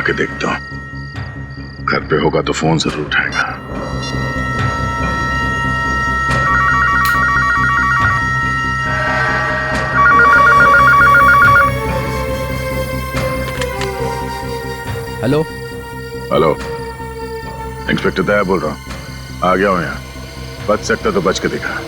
के देखता हूँ, घर पे होगा तो फोन जरूर उठाएगा। हेलो हेलो, इंस्पेक्टर दया बोल रहा हूँ। आ गया हूँ यहाँ। बच सकता तो बच के दिखा।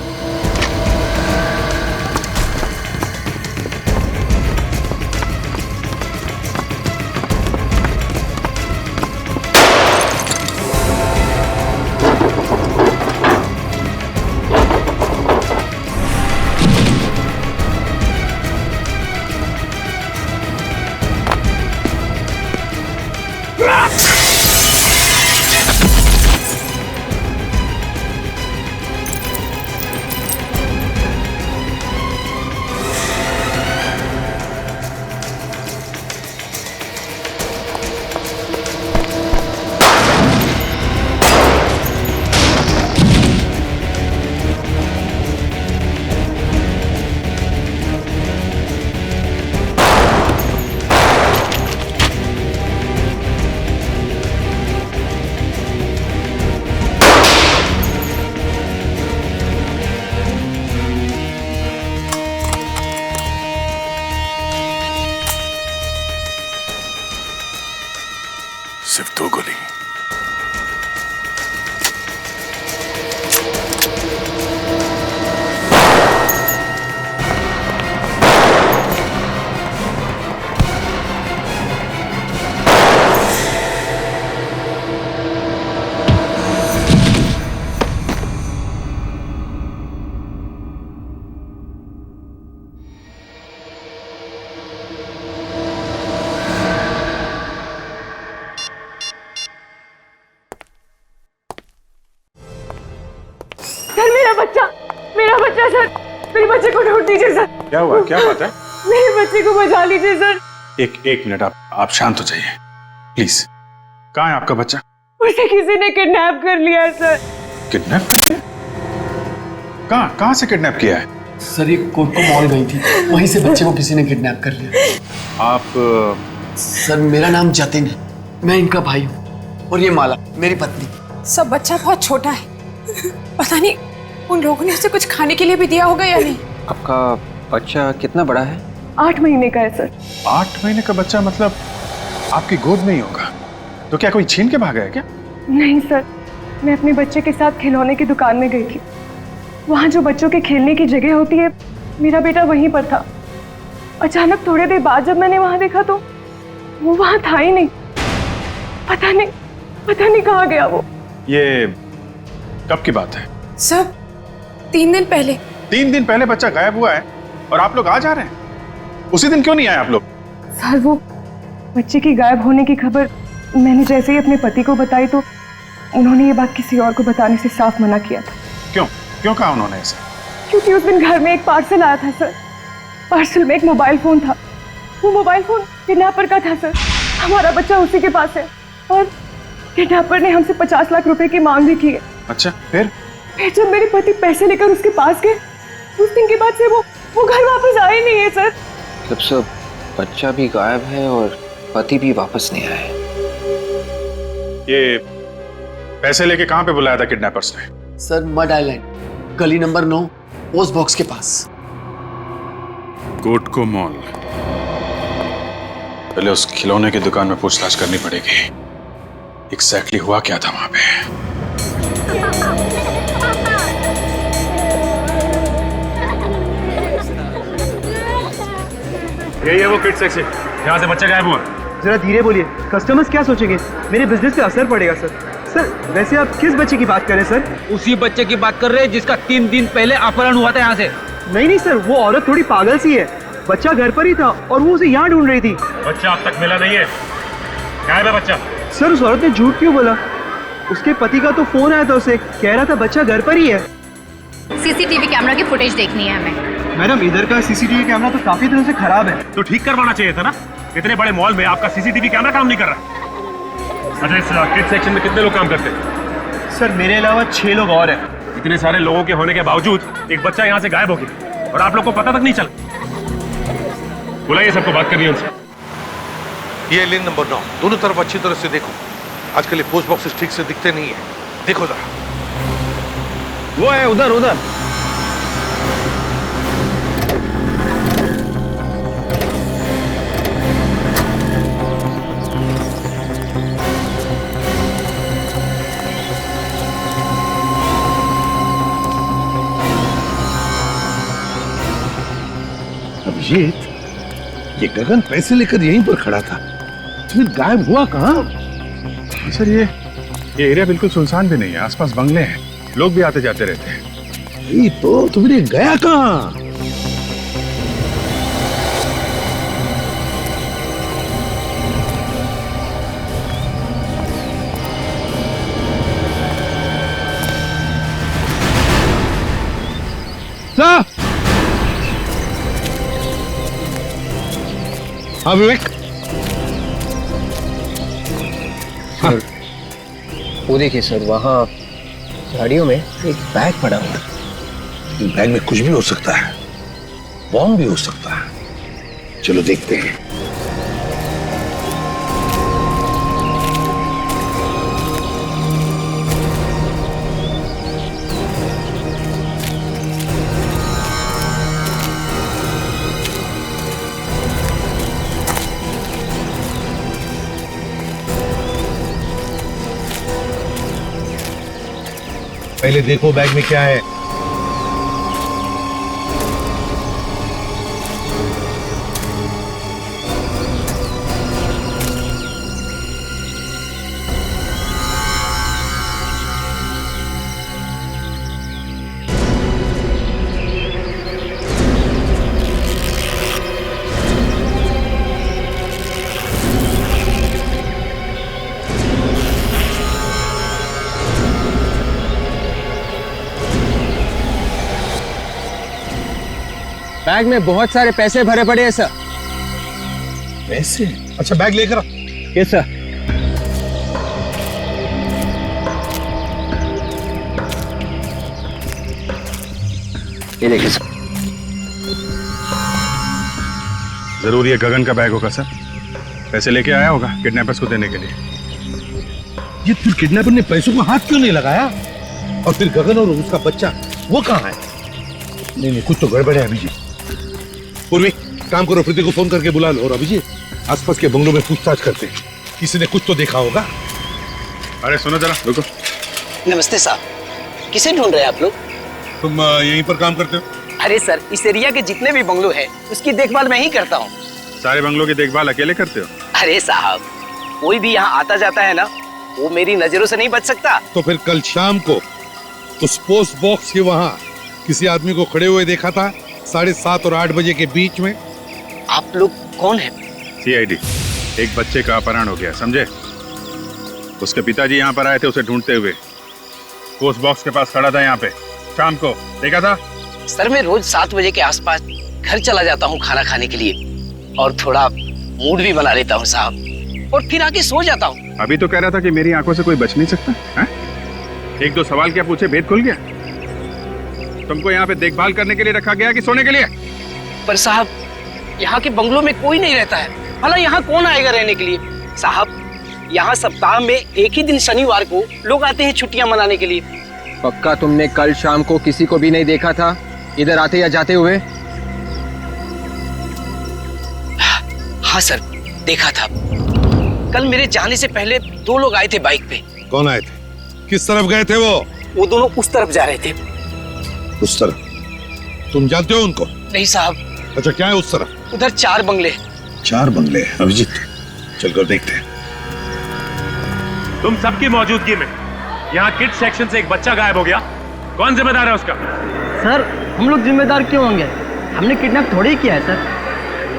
सिर्फ 2 गोली। मेरा बच्चा सर, मेरे बच्चे को ढूंढ दीजिए सर। क्या हुआ? क्या बात है? मेरे बच्चे को बचा लीजिए सर। एक मिनट, आप शांत हो जाइए प्लीज। कहाँ है आपका बच्चा? उसे किसी ने किडनैप कर लिया है सर। किडनैप? कहाँ से किडनैप किया है? सर ये कोटको मॉल गई थी, वहीं से बच्चे को किसी ने किडनैप कर लिया। आप सर मेरा नाम जतिन है, मैं इनका भाई हूँ, और ये माला मेरी पत्नी। सब बच्चा बहुत छोटा है, पता नहीं उन लोगों ने उसे कुछ खाने के लिए भी दिया होगा या नहीं। आपका बच्चा कितना बड़ा है? 8 महीने का है सर। 8 महीने का बच्चा? मतलब आपकी गोद में ही होगा? तो क्या कोई छीन के भागा है क्या? नहीं सर, मैं अपने बच्चे के साथ खिलौने की दुकान में गई थी। वहाँ जो बच्चों के खेलने की जगह होती है, मेरा बेटा वहीं पर था। अचानक थोड़ी देर बाद जब मैंने वहाँ देखा तो वो वहाँ था ही नहीं। पता नहीं कहाँ गया वो। ये कब की बात है? सब 3 दिन पहले। 3 दिन पहले बच्चा गायब हुआ है और आप लोग आज आ रहे हैं? उसी दिन क्यों नहीं आए आप लोग? सर वो बच्चे की गायब होने की खबर मैंने जैसे ही अपने पति को बताई तो उन्होंने ये बात किसी और को बताने से साफ मना किया था। क्यों कहा उन्होंने ऐसा? क्योंकि उस दिन घर में एक पार्सल आया था सर। पार्सल में एक मोबाइल फोन था। वो मोबाइल फोन किडनैपर का था सर। हमारा बच्चा उसी के पास है और किडनैपर ने हमसे 50 लाख रुपए की मांग भी की है। अच्छा, फिर जब मेरे पति पैसे लेकर उसके पास गए, उस दिन के बाद से वो घर वापस आए नहीं है सर। मतलब सब बच्चा भी गायब है और पति भी वापस नहीं आया। ये पैसे लेके कहाँ पे बुलाया था किडनैपर्स ने? सर मड आइलैंड, गली नंबर 9, पोस्ट बॉक्स के पास। कोटको मॉल। पहले उस खिलौने की दुकान में पूछताछ करनी पड़ेगी। एग्जैक्टली हुआ क्या था वहां पे? यही है वो किड सेक्शन, यहाँ से बच्चा गायब हुआ। जरा धीरे बोलिए, कस्टमर्स क्या सोचेंगे? मेरे बिजनेस पे असर पड़ेगा सर। सर वैसे आप किस बच्चे की बात कर रहे हैं सर? उसी बच्चे की बात कर रहे हैं जिसका 3 दिन पहले अपहरण हुआ था यहाँ से। नहीं सर, वो औरत थोड़ी पागल सी है। बच्चा घर पर ही था और वो उसे यहाँ ढूंढ रही थी। बच्चा अब तक मिला नहीं है। गायब है बच्चा। सर उस औरत ने झूठ क्यों बोला? उसके पति का तो फोन आया था, उसे कह रहा था बच्चा घर पर ही है। सीसीटीवी कैमरा की फुटेज देखनी है हमें। मैडम इधर का सीसीटीवी कैमरा तो काफी दिनों से खराब है। तो ठीक करवाना चाहिए था ना। इतने बड़े मॉल में आपका सीसीटीवी कैमरा काम नहीं कर रहा। अच्छा, इस किड सेक्शन में कितने लोग काम करते हैं? सर मेरे अलावा 6 लोग और हैं। इतने सारे लोगों के होने के बावजूद एक बच्चा यहाँ से गायब हो गया और आप लोग को पता तक नहीं चला। बुलाइए सबको, बात करनी है उनसे। ये लेन नंबर 9, दोनों तरफ अच्छी तरह से देखो। आजकल ये पोस्ट बॉक्सेस ठीक से दिखते नहीं है, देखो जरा। वो है उधर उधर। अभिजीत, ये गगन पैसे लेकर यहीं पर खड़ा था, फिर गायब हुआ कहाँ? सर ये एरिया बिल्कुल सुनसान भी नहीं है, आसपास बंगले हैं, लोग भी आते जाते रहते हैं। ये तो तुम्हें गया कहाँ? हाँ विवेक, सर वो देखिए सर, वहाँ गाड़ियों में एक बैग पड़ा हुआ है। बैग में कुछ भी हो सकता है, बॉम्ब भी हो सकता है। चलो देखते हैं। पहले देखो बैग में क्या है। बैग में बहुत सारे पैसे भरे पड़े हैं सर। पैसे? अच्छा बैग लेकर आ। Yes sir. ये देखिए सर। जरूर ये गगन का बैग होगा सर, पैसे लेके आया होगा किडनैपर्स को देने के लिए। ये फिर किडनैपर ने पैसों को हाथ क्यों नहीं लगाया? और फिर गगन और उसका बच्चा वो कहाँ है? नहीं, कुछ तो गड़बड़ है अभिजीत। पूर्वी, काम करो, प्रीति को फोन करके बुला लो। और अभिजीत, आसपास के बंगलों में पूछताछ करते हैं, किसी ने कुछ तो देखा होगा। अरे सुनो जरा, रुको। नमस्ते साहब, किसे ढूंढ रहे हैं आप लोग? तुम यहीं पर काम करते हो? अरे सर, इस एरिया के जितने भी बंगलो हैं, उसकी देखभाल मैं ही करता हूँ। सारे बंगलों की देखभाल अकेले करते हो? अरे साहब, कोई भी यहाँ आता जाता है ना, वो मेरी नजरों से नहीं बच सकता। तो फिर कल शाम को उस पोस्ट बॉक्स के वहाँ किसी आदमी को खड़े हुए देखा था 7:30 और 8 बजे के बीच में। आप लोग कौन है? CID। एक बच्चे का अपहरण हो गया, समझे? उसके पिताजी यहाँ पर आए थे उसे ढूंढते हुए। पोस्ट बॉक्स के पास खड़ा था यहाँ पे, शाम को देखा था? सर, मैं रोज 7 बजे के आसपास घर चला जाता हूँ खाना खाने के लिए, और थोड़ा मूड भी बना लेता हूँ साहब, और फिर आके सो जाता हूँ। अभी तो कह रहा था कि मेरी आंखों से कोई बच नहीं सकता है? एक दो सवाल क्या पूछे, भेद खुल गया? तुमको यहाँ पे देखभाल करने के लिए रखा गया कि सोने के लिए? पर साहब, यहाँ के बंगलों में कोई नहीं रहता है, भला यहाँ कौन आएगा रहने के लिए? साहब, यहाँ सप्ताह में एक ही दिन शनिवार को लोग आते हैं छुट्टियां मनाने के लिए। पक्का तुमने कल शाम को किसी को भी नहीं देखा था इधर आते या जाते हुए? हाँ सर, देखा था। कल मेरे जाने से पहले 2 लोग आए थे बाइक पे। कौन आए थे? किस तरफ गए थे वो? वो दोनों उस तरफ जा रहे थे। उस तरफ? तुम जानते हो उनको? नहीं साहब। अच्छा, क्या है उस तरफ? उधर 4 बंगले। 4 बंगले? अभिजीत, चलकर देखते हैं। तुम सबकी मौजूदगी में यहाँ किड सेक्शन से एक बच्चा गायब हो गया, कौन जिम्मेदार है उसका? सर, हम लोग जिम्मेदार क्यों होंगे? हमने किडनैप थोड़ी किया है सर।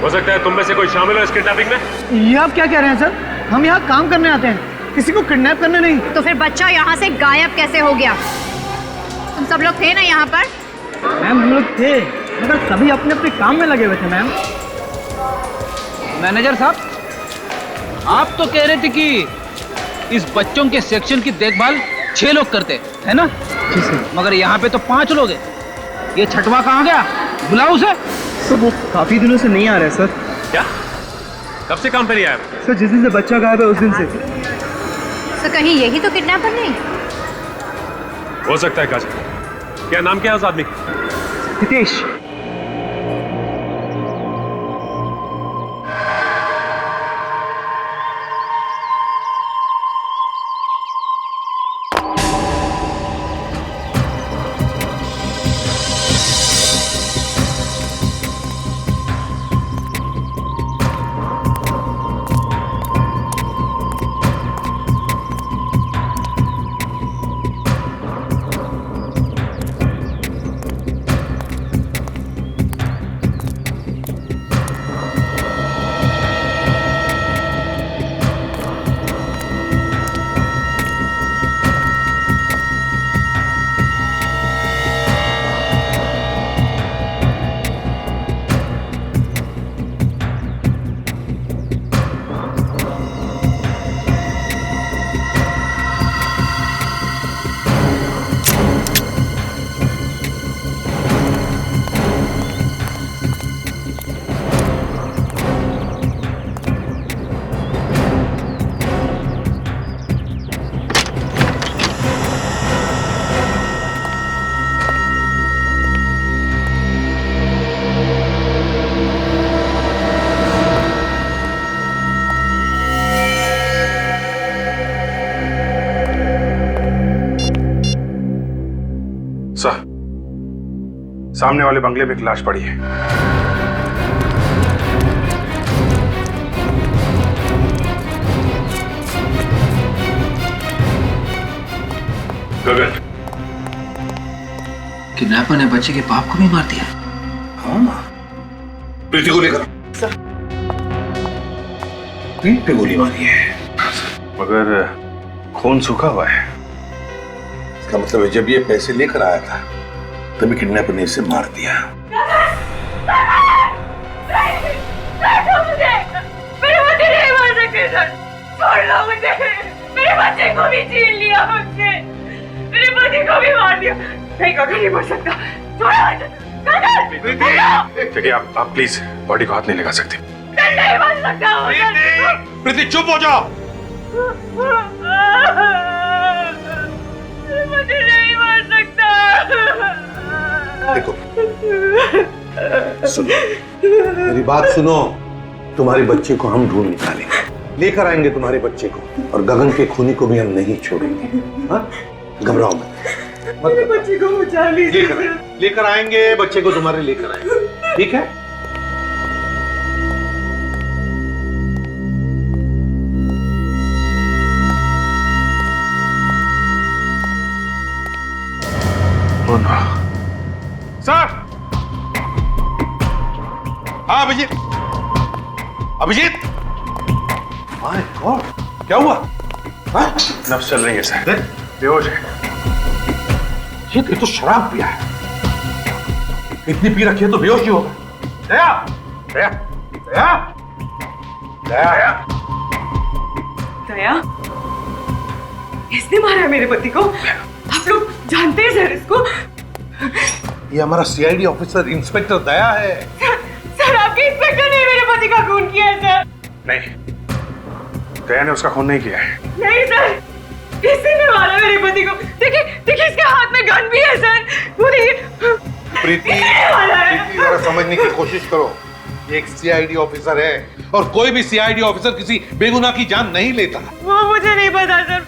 हो सकता है तुम में से कोई शामिल हो इस किडनैपिंग में। ये आप क्या कह रहे हैं सर? हम यहाँ काम करने आते हैं, किसी को किडनैप करने नहीं। तो फिर बच्चा यहाँ से गायब कैसे हो गया? तुम सब लोग थे ना यहाँ पर? मैम, हम लोग थे, मगर सभी अपने अपने काम में लगे हुए थे मैम। मैनेजर साहब, आप तो कह रहे थे कि इस बच्चों के सेक्शन की देखभाल 6 लोग करते है ना? जी सर। मगर यहाँ पे तो 5 लोग हैं। ये छठवा कहाँ गया? बुलाओ उसे। सर, वो काफी दिनों से नहीं आ रहे सर। क्या? कब से काम पे नहीं आया? सर सर जिस दिन से बच्चा गायब है उस दिन से। तो कहीं यही तो किडनैपर नहीं? हो सकता है काजल। क्या नाम क्या है उस आदमी का? हितेश। सर, सामने वाले बंगले में एक लाश पड़ी है। गगन, किडनैपर ने बच्चे के बाप को भी मार दिया। हाँ, प्रीति को लेकर सर पीठ पे गोली मारी है, मगर खून सूखा हुआ है। इसका मतलब है जब ये पैसे लेकर आया था तभी किडनैपर ने इसे मार दिया। मेरे बच्चे नहीं मार सकते सर, छोड़ लो मुझे। मेरे बच्चे को भी छीन लिया मुझसे, मेरे पति को भी मार दिया। नहीं गगन नहीं मर सकता, देखिए आप प्लीज बॉडी को हाथ नहीं लगा सकते। नहीं मर सकता। प्रीति चुप हो जाओ। मुझे नहीं मार सकता। देखो सुनो, मेरी बात सुनो। तुम्हारे बच्चे को हम ढूंढ निकालेंगे, लेकर आएंगे तुम्हारे बच्चे को, और गगन के खूनी को भी हम नहीं छोड़ेंगे। हाँ, घबराओ मत। मेरे बच्चे को बचा लीजिए। लेकर आएंगे बच्चे को, तुम्हारे लेकर आएंगे, ठीक है? सर, हाँ अभिजीत। अभिजीत, माय गॉड, क्या हुआ? हाँ? नब्ज चल रही है सर, बेहोश है। ये तो शराब पिया है, इतनी पी रखी है तो बेहोश ही होगा। दया, दया, दया, दया, दया, इसने मारा है मेरे पति को? आप लोग जानते हैं सर इसको? ये हमारा सीआईडी ऑफिसर इंस्पेक्टर दया है। सर आपके इंस्पेक्टर ने मेरे पति का खून किया है सर। नहीं, दया ने उसका खून नहीं किया है। नहीं सर, किसी ने मारा मेरे पति को। देखिए देखिए, इसके हाथ में गन भी है सर, वो देखिए। प्रीति, जरा समझने की कोशिश करो। ये एक सीआईडी ऑफिसर है, और कोई भी सीआईडी ऑफिसर किसी बेगुनाह की जान नहीं लेता। वो मुझे नहीं पता सर,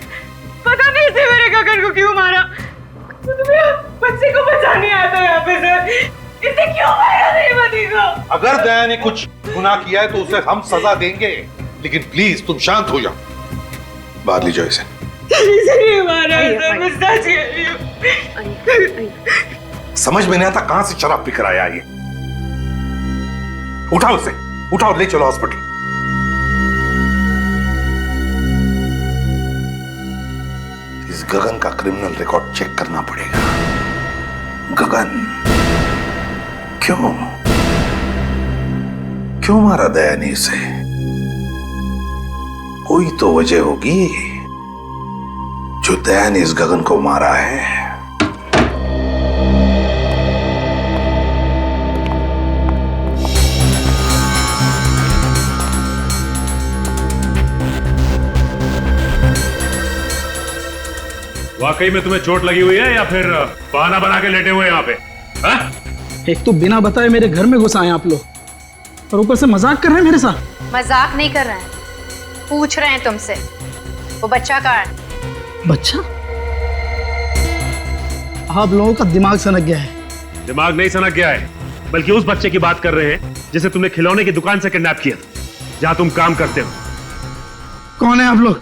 पता नहीं इसे मेरे गगन को क्यों मारा। तो मेरे बच्चे को बचाने आया था यहाँ पे सर, इसे क्यों मारा मेरे पति को? अगर दया ने कुछ गुनाह किया है तो उसे हम सजा देंगे, लेकिन प्लीज तुम शांत हो जाओ। बाहर ले जाओ इसे। इसे नहीं मारा है सर, मैं सच कह रही हूँ। समझ में नहीं आता कहां से शराब पीकर आया ये। उठाओ उसे, उठाओ, ले चलो हॉस्पिटल। इस गगन का क्रिमिनल रिकॉर्ड चेक करना पड़ेगा। गगन क्यों मारा दया ने इसे? कोई तो वजह होगी जो दया ने इस गगन को मारा है। वाकई में तुम्हें चोट लगी हुई है या फिर बहाना बना के लेटे हुए यहाँ पे? हाँ? एक तो बिना बताए मेरे घर में घुस आए आप लोग और ऊपर से मजाक कर रहे हैं मेरे साथ। मजाक नहीं कर रहे हैं, पूछ रहे हैं तुमसे वो बच्चा कहाँ है? बच्चा? आप लोगों का दिमाग सनक गया है। दिमाग नहीं सनक गया है, बल्कि उस बच्चे की बात कर रहे हैं जिसे तुमने खिलौने की दुकान से किडनैप किया था, जहां तुम काम करते हो। कौन है आप लोग?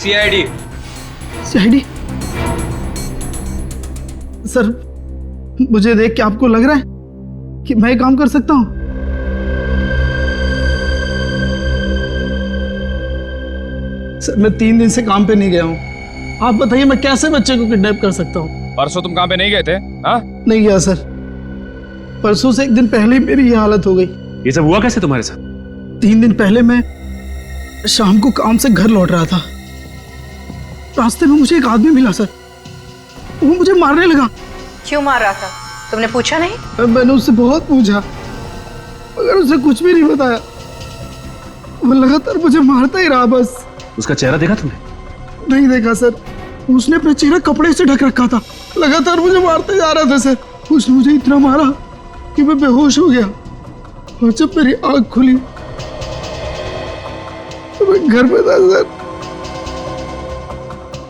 सीआईडी। सीआईडी? सर, मुझे देख के आपको लग रहा है कि मैं काम कर सकता हूं? सर, मैं 3 दिन से काम पे नहीं गया हूं। आप बताइए मैं कैसे बच्चे को किडनैप कर सकता हूं? परसों तुम काम पे नहीं गए थे? हाँ? नहीं गया सर। परसों से 1 दिन पहले ही मेरी ये हालत हो गई। ये सब हुआ कैसे तुम्हारे साथ? 3 दिन पहले मैं शाम को काम से घर लौट रहा था। रास्ते में मुझे एक आदमी मिला सर, वो मुझे मारने लगा। क्यों मार रहा था? तुमने पूछा नहीं? मैंने उससे बहुत पूछा मगर उसने कुछ भी नहीं बताया। वो लगातार मुझे मारता ही रहा बस। उसका चेहरा देखा तुमने? नहीं देखा सर, उसने अपना चेहरा कपड़े से ढक रखा था। लगातार मुझे मारते जा रहा था सर। उसने मुझे इतना मारा कि मैं बेहोश हो गया और जब मेरी आंख खुली तो मैं घर में था सर।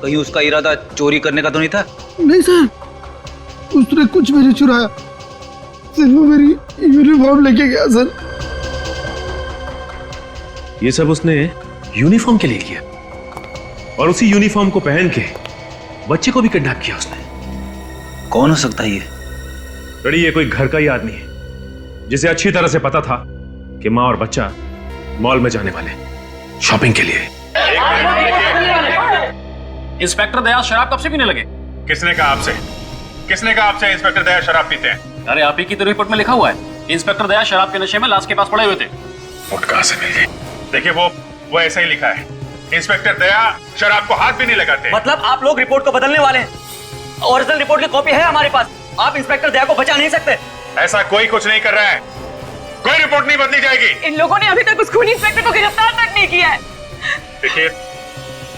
कहीं उसका इरादा चोरी करने का तो नहीं था? नहीं सर, उसने कुछ भी नहीं चुराया, सिर्फ वो मेरी यूनिफॉर्म लेके गया सर। ये सब उसने यूनिफॉर्म के लिए किया और उसी यूनिफॉर्म को पहन के बच्चे को भी किडनैप किया उसने। कौन हो सकता है ये? लड़ी, ये कोई घर का ही आदमी है जिसे अच्छी तरह से पता था कि माँ और बच्चा मॉल में जाने वाले शॉपिंग के लिए। इंस्पेक्टर दया शराब कब से पीने लगे? किसने कहा आपसे? किसने कहा आपसे इंस्पेक्टर दया शराब पीते हैं? अरे आप ही की तो रिपोर्ट में लिखा हुआ है, इंस्पेक्टर दया शराब के नशे में लाश के पास पड़े हुए थे। रिपोर्ट कहां से मिल गई? देखिए वो ऐसा ही लिखा है, इंस्पेक्टर दया शराब को हाथ भी नहीं लगाते। मतलब आप लोग रिपोर्ट को बदलने वाले हैं? ओरिजिनल रिपोर्ट की कॉपी है हमारे पास। आप इंस्पेक्टर दया को बचा नहीं सकते। ऐसा कोई कुछ नहीं कर रहा है, कोई रिपोर्ट नहीं बदली जाएगी। इन लोगों ने अभी तक उस खूनी इंस्पेक्टर को गिरफ्तार तक नहीं किया है। देखिए,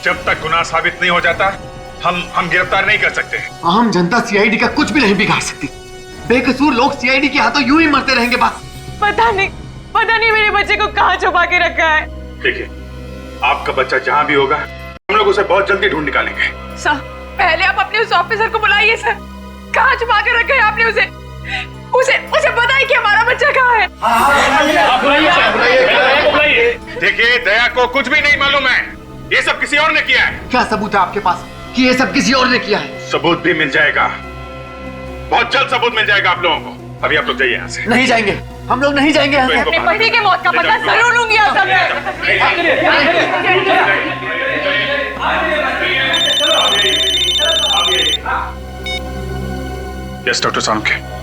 जब तक गुनाह साबित नहीं हो जाता हम गिरफ्तार नहीं कर सकते। आम जनता सीआईडी का कुछ भी नहीं बिगाड़ सकती। बेकसूर लोग सीआईडी के हाथों यूं ही मरते रहेंगे बस। पता नहीं मेरे बच्चे को कहाँ छुपा के रखा है। देखिए, आपका बच्चा जहां भी होगा हम लोग उसे बहुत जल्दी ढूंढ निकालेंगे। सर, पहले आप अपने उस ऑफिसर को बुलाइए सर। कहाँ छुपा के रखा है आपने उसे? उसे बताइए कि हमारा बच्चा कहाँ है। देखिए, दया को कुछ भी नहीं मालूम है, ये सब किसी और ने किया है। क्या सबूत है आपके पास कि ये सब किसी और ने किया है? सबूत भी मिल जाएगा, बहुत जल्द सबूत मिल जाएगा आप लोगों को। अभी आप लोग जाइए यहाँ से। नहीं जाएंगे, हम लोग नहीं जाएंगे यहाँ से। अपने पति के मौत का पता जरूर लूंगी आज यस डॉक्टर सालुंखे।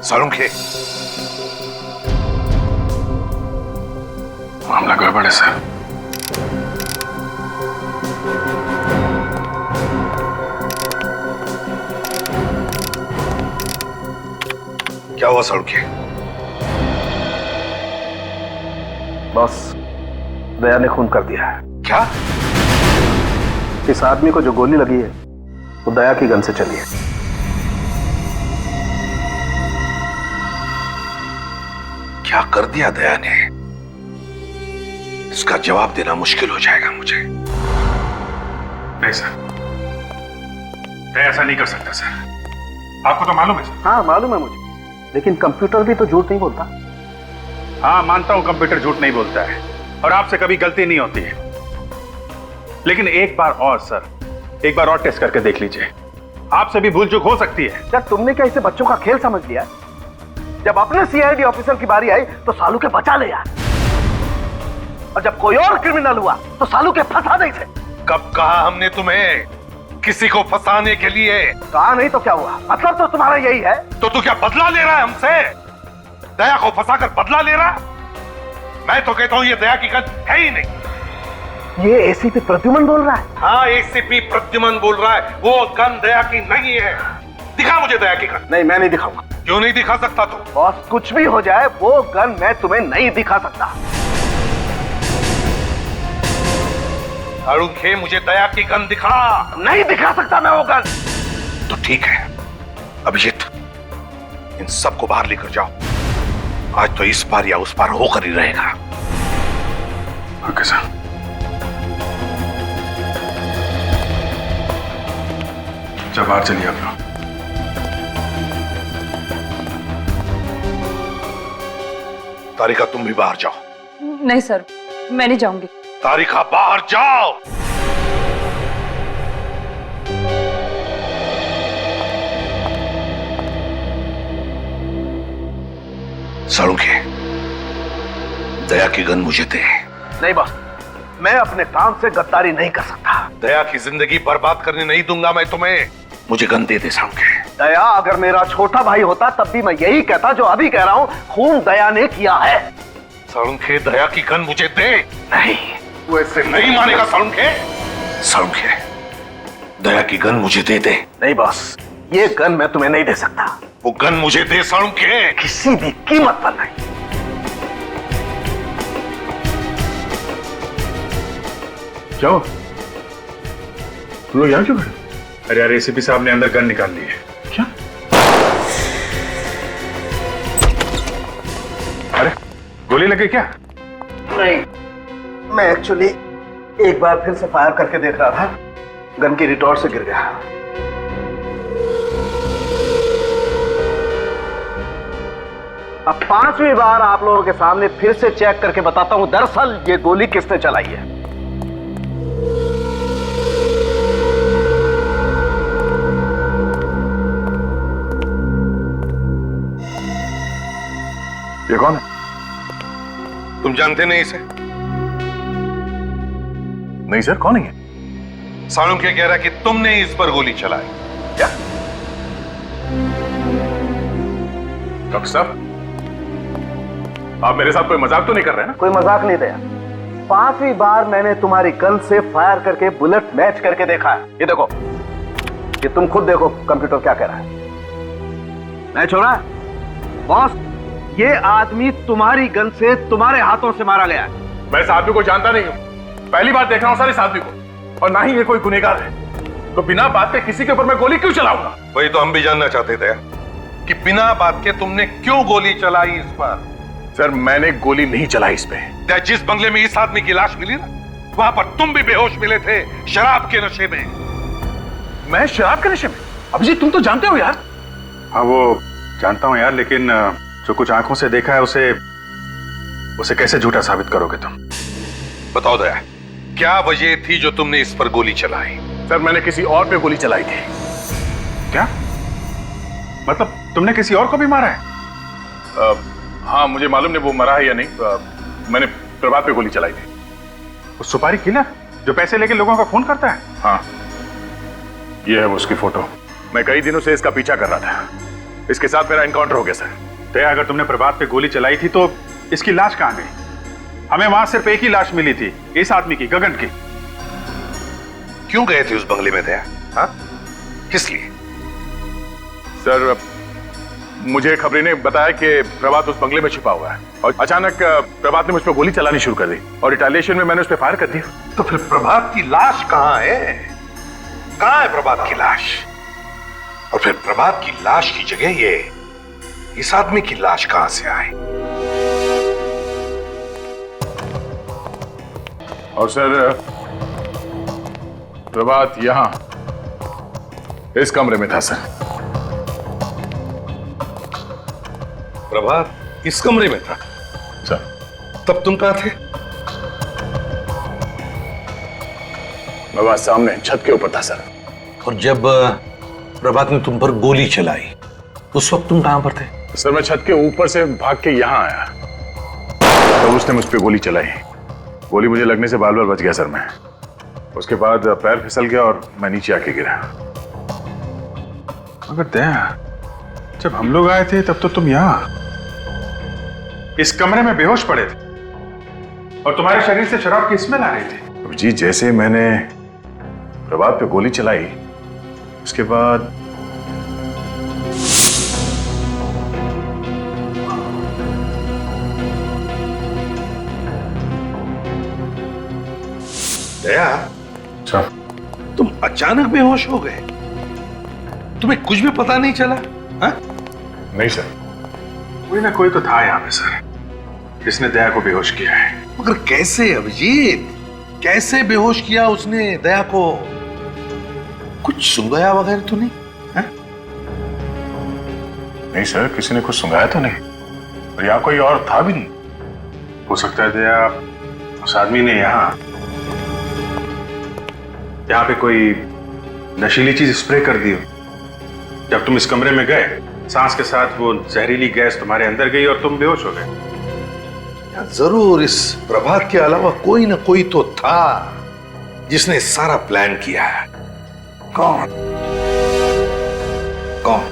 सालुंखे, मामला गड़बड़ है सर। क्या हुआ सड़के? बॉस, दया ने खून कर दिया है। क्या? इस आदमी को जो गोली लगी है वो दया की गन से चली है। क्या कर दिया दया ने? इसका जवाब देना मुश्किल हो जाएगा मुझे। नहीं सर, मैं ऐसा नहीं कर सकता सर। आपको तो मालूम है सर। हाँ मालूम है मुझे, लेकिन कंप्यूटर भी तो झूठ नहीं बोलता। हाँ मानता हूं कंप्यूटर झूठ नहीं बोलता है और आपसे कभी गलती नहीं होती है, लेकिन एक बार और सर, एक बार और टेस्ट करके देख लीजिए, आपसे भी भूल चूक हो सकती है। क्या तुमने क्या इसे बच्चों का खेल समझ लिया? जब अपने सीआईडी ऑफिसर की बारी आई तो सालू के बचा ले यार, और जब कोई और क्रिमिनल हुआ तो सालू के फंसा दे थे। कब कहा हमने तुम्हें किसी को फंसाने के लिए? कहा नहीं तो क्या हुआ? मतलब तो तुम्हारा यही है। तो तू क्या बदला ले रहा है हमसे? दया को फंसाकर बदला ले रहा? मैं तो कहता हूं ये दया की गन है ही नहीं। ये एसीपी प्रद्युमन बोल रहा है। हाँ एसीपी प्रद्युमन बोल रहा है, वो गन दया की नहीं है। दिखा मुझे दया की गन। नहीं मैं नहीं दिखाऊंगा। क्यों नहीं दिखा सकता तू? बॉस कुछ भी हो जाए वो गन मैं तुम्हें नहीं दिखा सकता। अरुण मुझे दया की गन दिखा। नहीं दिखा सकता मैं वो गन। तो ठीक है अभिजीत, इन सबको बाहर लेकर जाओ। आज तो इस पार या उस पार होकर ही रहेगा। Okay sir. जब बाहर चलिए आप लोग। तारिका तुम भी बाहर जाओ। नहीं सर, मैं नहीं जाऊंगी। तारिका बाहर जाओ। सड़ूंगे, दया की गन मुझे दे। नहीं बॉस, मैं अपने काम से गद्दारी नहीं कर सकता। दया की जिंदगी बर्बाद करने नहीं दूंगा मैं तुम्हें। मुझे गन दे दे सड़ूंगे। दया अगर मेरा छोटा भाई होता तब भी मैं यही कहता जो अभी कह रहा हूं, खून दया ने किया है। सड़ूंगे, दया की गन मुझे दे। नहीं तू ऐसे नहीं मानेगा सड़ूंगे। सड़ूंगे, दया की गन मुझे दे दे। नहीं बॉस, ये गन मैं तुम्हें नहीं दे सकता। वो गन मुझे दे सड़ूंगे। किसी भी कीमत पर नहीं। जाओ, तुम लोग यहाँ क्यों खड़े? अरे यार एसीपी साहब ने अंदर गन निकाल ली है। क्या? अरे गोली लगी क्या? नहीं, मैं एक्चुअली एक बार फिर से फायर करके देख रहा था, गन की रिटॉर्ट से गिर गया। अब 5वीं बार आप लोगों के सामने फिर से चेक करके बताता हूं दरअसल ये गोली किसने चलाई है। ये कौन है? तुम जानते नहीं इसे? नहीं सर, कौन है? सालू क्या कह रहा है कि तुमने इस पर गोली चलाई। क्या? डॉक्टर साहब, आप मेरे साथ कोई मजाक तो नहीं कर रहे ना? कोई मजाक नहीं दया। 5वीं बार मैंने तुम्हारी गन से फायर करके बुलेट मैच करके देखा है। ये देखो, ये तुम खुद देखो कंप्यूटर क्या कह रहा है। मैच हो रहा है? बॉस, ये आदमी तुम्हारी गन से तुम्हारे हाथों से मारा गया है। मैं इस आदमी को जानता नहीं हूं, पहली बार देख रहा हूं सर इस आदमी को, और ना ही ये कोई गुनहगार है, तो बिना बात के किसी के ऊपर मैं गोली क्यों चलाऊंगा? वही तो हम भी जानना चाहते थे कि बिना बात के तुमने क्यों गोली चलाई इस पर। सर मैंने गोली नहीं चलाई इस पे। जिस बंगले में इस आदमी की लाश मिली ना, वहां पर तुम भी बेहोश मिले थे, शराब के नशे में। मैं शराब के नशे में? अभिजीत तुम तो जानते हो यार। हाँ वो जानता हूं यार, लेकिन जो कुछ आंखों से देखा है उसे कैसे झूठा साबित करोगे तुम? बताओ दया, क्या वजह थी जो तुमने इस पर गोली चलाई? सर मैंने किसी और पे गोली चलाई थी। क्या मतलब तुमने किसी और को भी मारा है? हाँ मुझे मालूम नहीं वो मरा है या नहीं। मैंने प्रभात पे गोली चलाई थी। वो सुपारी किलर जो पैसे लेके लोगों का खून करता है? हाँ ये है वो उसकी फोटो। मैं कई दिनों से इसका पीछा कर रहा था, इसके साथ मेरा एनकाउंटर हो गया सर। दया अगर तुमने प्रभात पे गोली चलाई थी तो इसकी लाश कहां गई? हमें वहां सिर्फ एक ही लाश मिली थी, इस आदमी की, गगन की। क्यों गए थे उस बंगले में दया? हाँ किस लिए? सर मुझे खबरी ने बताया कि प्रभात उस बंगले में छिपा हुआ है और अचानक प्रभात ने मुझ पर गोली चलानी शुरू कर दी और रिटेलिएशन में मैंने उस पर फायर कर दिया। तो फिर प्रभात की लाश कहाँ है? कहाँ है प्रभात की लाश? और फिर प्रभात की लाश की जगह ये इस आदमी की लाश कहां से आई? और सर प्रभात यहां इस कमरे में था सर। प्रभात इस कमरे में था सर। तब तुम कहां थे? प्रभात सामने छत के ऊपर था सर। और जब प्रभात ने तुम पर गोली चलाई उस वक्त तुम कहां पर थे? सर मैं छत के ऊपर से भाग के यहां आया तो उसने मुझ पे गोली चलाई। गोली मुझे लगने से बाल बाल बच गया सर मैं। उसके बाद पैर फिसल गया और मैं नीचे आके गिरा। मगर दया, जब हम लोग आए थे तब तो तुम यहां इस कमरे में बेहोश पड़े थे और तुम्हारे शरीर से शराब की स्मेल आ रही थी। जी जैसे मैंने प्रभात पे गोली चलाई उसके बाद दया, तुम अचानक बेहोश हो गए? तुम्हें कुछ भी पता नहीं चला? हा? नहीं सर, कोई ना कोई तो था यहाँ पे सर जिसने दया को बेहोश किया है। मगर कैसे अभिजीत? कैसे बेहोश किया उसने दया को? कुछ सुंघाया वगैरह तो नहीं? हा? नहीं सर, किसी ने कुछ सुंघाया तो नहीं और यहाँ कोई और था भी नहीं। हो सकता है दया उस आदमी ने यहाँ पे कोई नशीली चीज स्प्रे कर दी हो। जब तुम इस कमरे में गए सांस के साथ वो जहरीली गैस तुम्हारे अंदर गई और तुम बेहोश हो गए। जरूर इस प्रभात के अलावा कोई ना कोई तो था जिसने सारा प्लान किया है। कौन? कौन?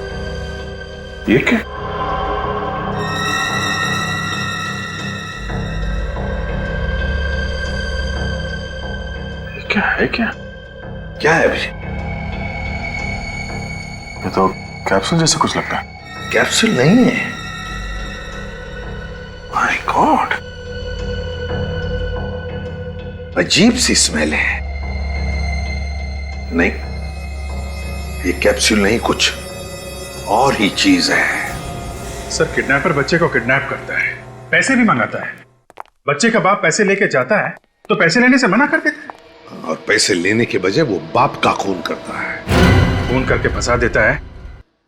ये क्या? ये क्या है? क्या है अभी? ये तो कैप्सूल जैसा कुछ लगता है। कैप्सूल नहीं है। माय गॉड, अजीब सी स्मेल है। नहीं, ये कैप्सूल नहीं, कुछ और ही चीज है। सर किडनैपर बच्चे को किडनैप करता है, पैसे भी मंगाता है। बच्चे का बाप पैसे लेके जाता है तो पैसे लेने से मना कर देता है और पैसे लेने के बजाय वो बाप का खून करता है। खून करके फंसा देता है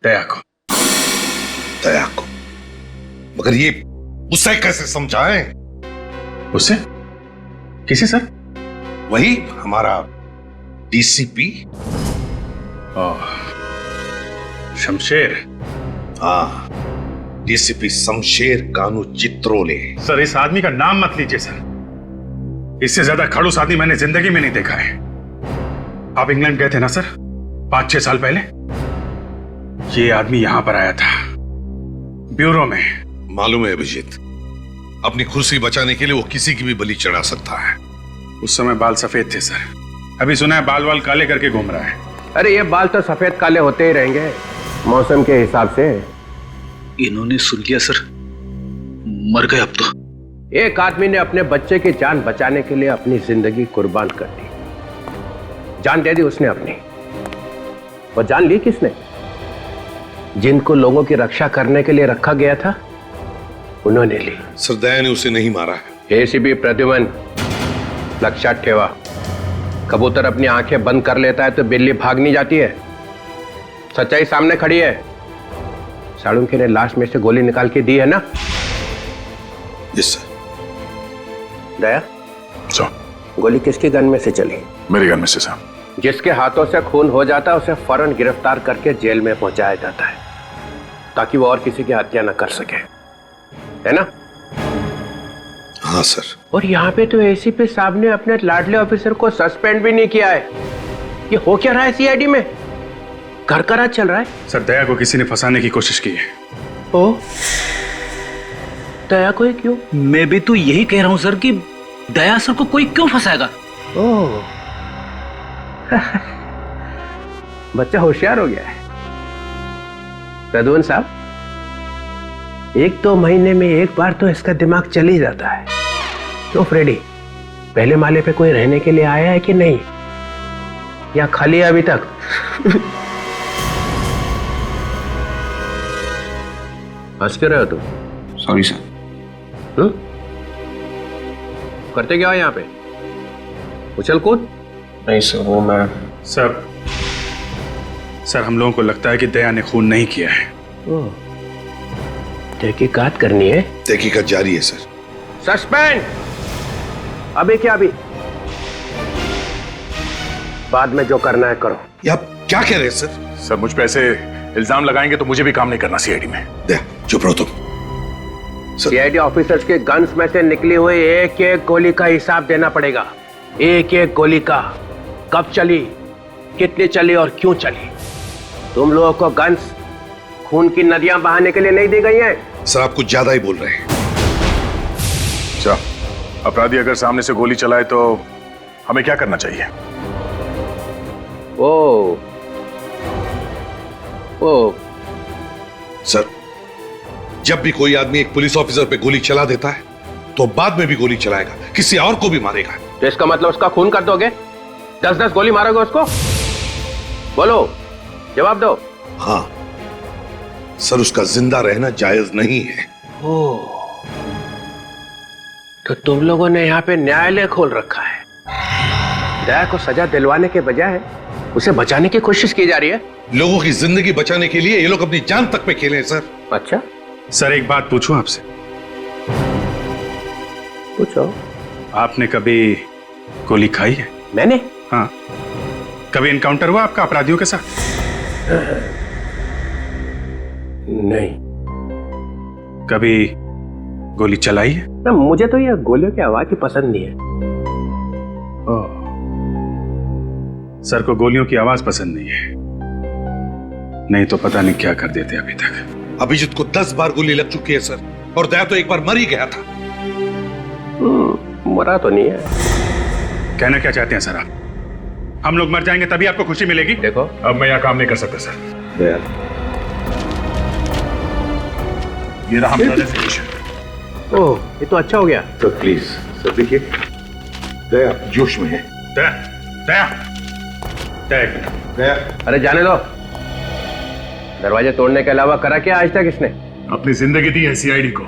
दया को। दया को? मगर ये उसे कैसे समझाएं? उसे? किसे सर? वही हमारा डीसीपी शमशेर। हाँ, डीसीपी शमशेर कानू चित्रोले। सर इस आदमी का नाम मत लीजिए सर, इससे ज्यादा खड़ूस आदमी मैंने जिंदगी में नहीं देखा है। आप इंग्लैंड गए थे ना सर 5-6 साल पहले? ये आदमी यहां पर आया था ब्यूरो में। मालूम है अभिजीत, अपनी कुर्सी बचाने के लिए वो किसी की भी बलि चढ़ा सकता है। उस समय बाल सफेद थे सर, अभी सुना है बाल वाल काले करके घूम रहा है। अरे ये बाल तो सफेद काले होते ही रहेंगे मौसम के हिसाब से। इन्होंने सुन लिया सर, मर गए अब तो। एक आदमी ने अपने बच्चे की जान बचाने के लिए अपनी जिंदगी कुर्बान कर दी। जान दे दी उसने अपनी। वो जान ली किसने? जिनको लोगों की रक्षा करने के लिए रखा गया था उन्होंने ली। सर दया ने उसे नहीं मारा है। एसीपी प्रद्युमन, लक्षात ठेवा, कबूतर अपनी आंखें बंद कर लेता है तो बिल्ली भाग नहीं जाती है। सच्चाई सामने खड़ी है। साळुंखे ने लाश में से गोली निकाल के दी है ना? Yes sir. दया, गोली किसकी गन में से चली? मेरी गन में से सर। जिसके हाथों से खून हो जाता है उसे फौरन गिरफ्तार करके जेल में पहुंचाया जाता है ताकि वो और किसी की हत्या न कर सके, है ना? हाँ सर। और यहाँ पे तो एसीपी साहब ने अपने लाडले ऑफिसर को सस्पेंड भी नहीं किया है। ये हो क्या रहा है सीआईडी में? घर का राज चल रहा है। सर दया को किसी ने फंसाने की कोशिश की है। ओ, दया को क्यों? मैं भी तो यही कह रहा हूं सर कि दया सर को कोई क्यों फंसाएगा? ओह बच्चा होशियार हो गया है। प्रद्युमन साहब, एक दो महीने में एक बार तो इसका दिमाग चल ही जाता है। तो फ्रेडी, पहले माले पे कोई रहने के लिए आया है कि नहीं, या खाली है अभी तक? हंस क्यों रहे हो तुम? Sorry sir. करते क्या हो यहाँ पे? उछल कूद? नहीं सर, वो मैं सर हम लोगों को लगता है कि दया ने खून नहीं किया है। तहकीकात करनी है? तहकीकात जारी है सर। सस्पेंड। अभी क्या अभी? बाद में जो करना है करो। ये आप क्या कह रहे हैं सर? सर मुझ पे ऐसे इल्जाम लगाएंगे तो मुझे भी काम नहीं करना सीआईडी में। दया चुप रहो तुम। सीआईडी ऑफिसर्स के गन्स में से निकली हुई एक एक गोली का हिसाब देना पड़ेगा। एक एक गोली का, कब चली, कितनी चली और क्यों चली। तुम लोगों को गन्स खून की नदियां बहाने के लिए नहीं दी गई हैं। सर आप कुछ ज्यादा ही बोल रहे हैं। अच्छा, अपराधी अगर सामने से गोली चलाए तो हमें क्या करना चाहिए? ओ सर, जब भी कोई आदमी एक पुलिस ऑफिसर पे गोली चला देता है तो बाद में भी गोली चलाएगा, किसी और को भी मारेगा। तो इसका मतलब उसका खून कर दोगे? 10-10 गोली मारोगे उसको? बोलो, जवाब दो। हाँ सर, उसका जिंदा रहना जायज नहीं है। तो तुम लोगों ने यहाँ पे न्यायालय खोल रखा है। दया को सजा दिलवाने के बजाय उसे बचाने की कोशिश की जा रही है। लोगों की जिंदगी बचाने के लिए ये लोग अपनी जान तक पे खेले हैं सर। अच्छा सर, एक बात पूछूं आपसे? पूछो। आपने कभी गोली खाई है? मैंने? हाँ। कभी एनकाउंटर हुआ आपका अपराधियों के साथ? नहीं। कभी गोली चलाई है? ना, मुझे तो ये गोलियों की आवाज ही पसंद नहीं है। सर को गोलियों की आवाज पसंद नहीं है? नहीं तो पता नहीं क्या कर देते अभी तक। अभिजीत को 10 बार गोली लग चुकी है सर, और दया तो एक बार मर ही गया था। मरा तो नहीं है। कहना क्या चाहते हैं सर आप? हम लोग मर जाएंगे तभी आपको खुशी मिलेगी? देखो, अब मैं यहाँ काम नहीं कर सकता सर। दया, ये रहा हमारा रेजिग्नेशन। ओह, ये तो अच्छा हो गया। तो प्लीज सर देखिए, दया जोश में है। दया, दया, दया, दया। अरे जाने दो। दरवाजे तोड़ने के अलावा करा क्या आज तक इसने? अपनी जिंदगी दी है सीआईडी को।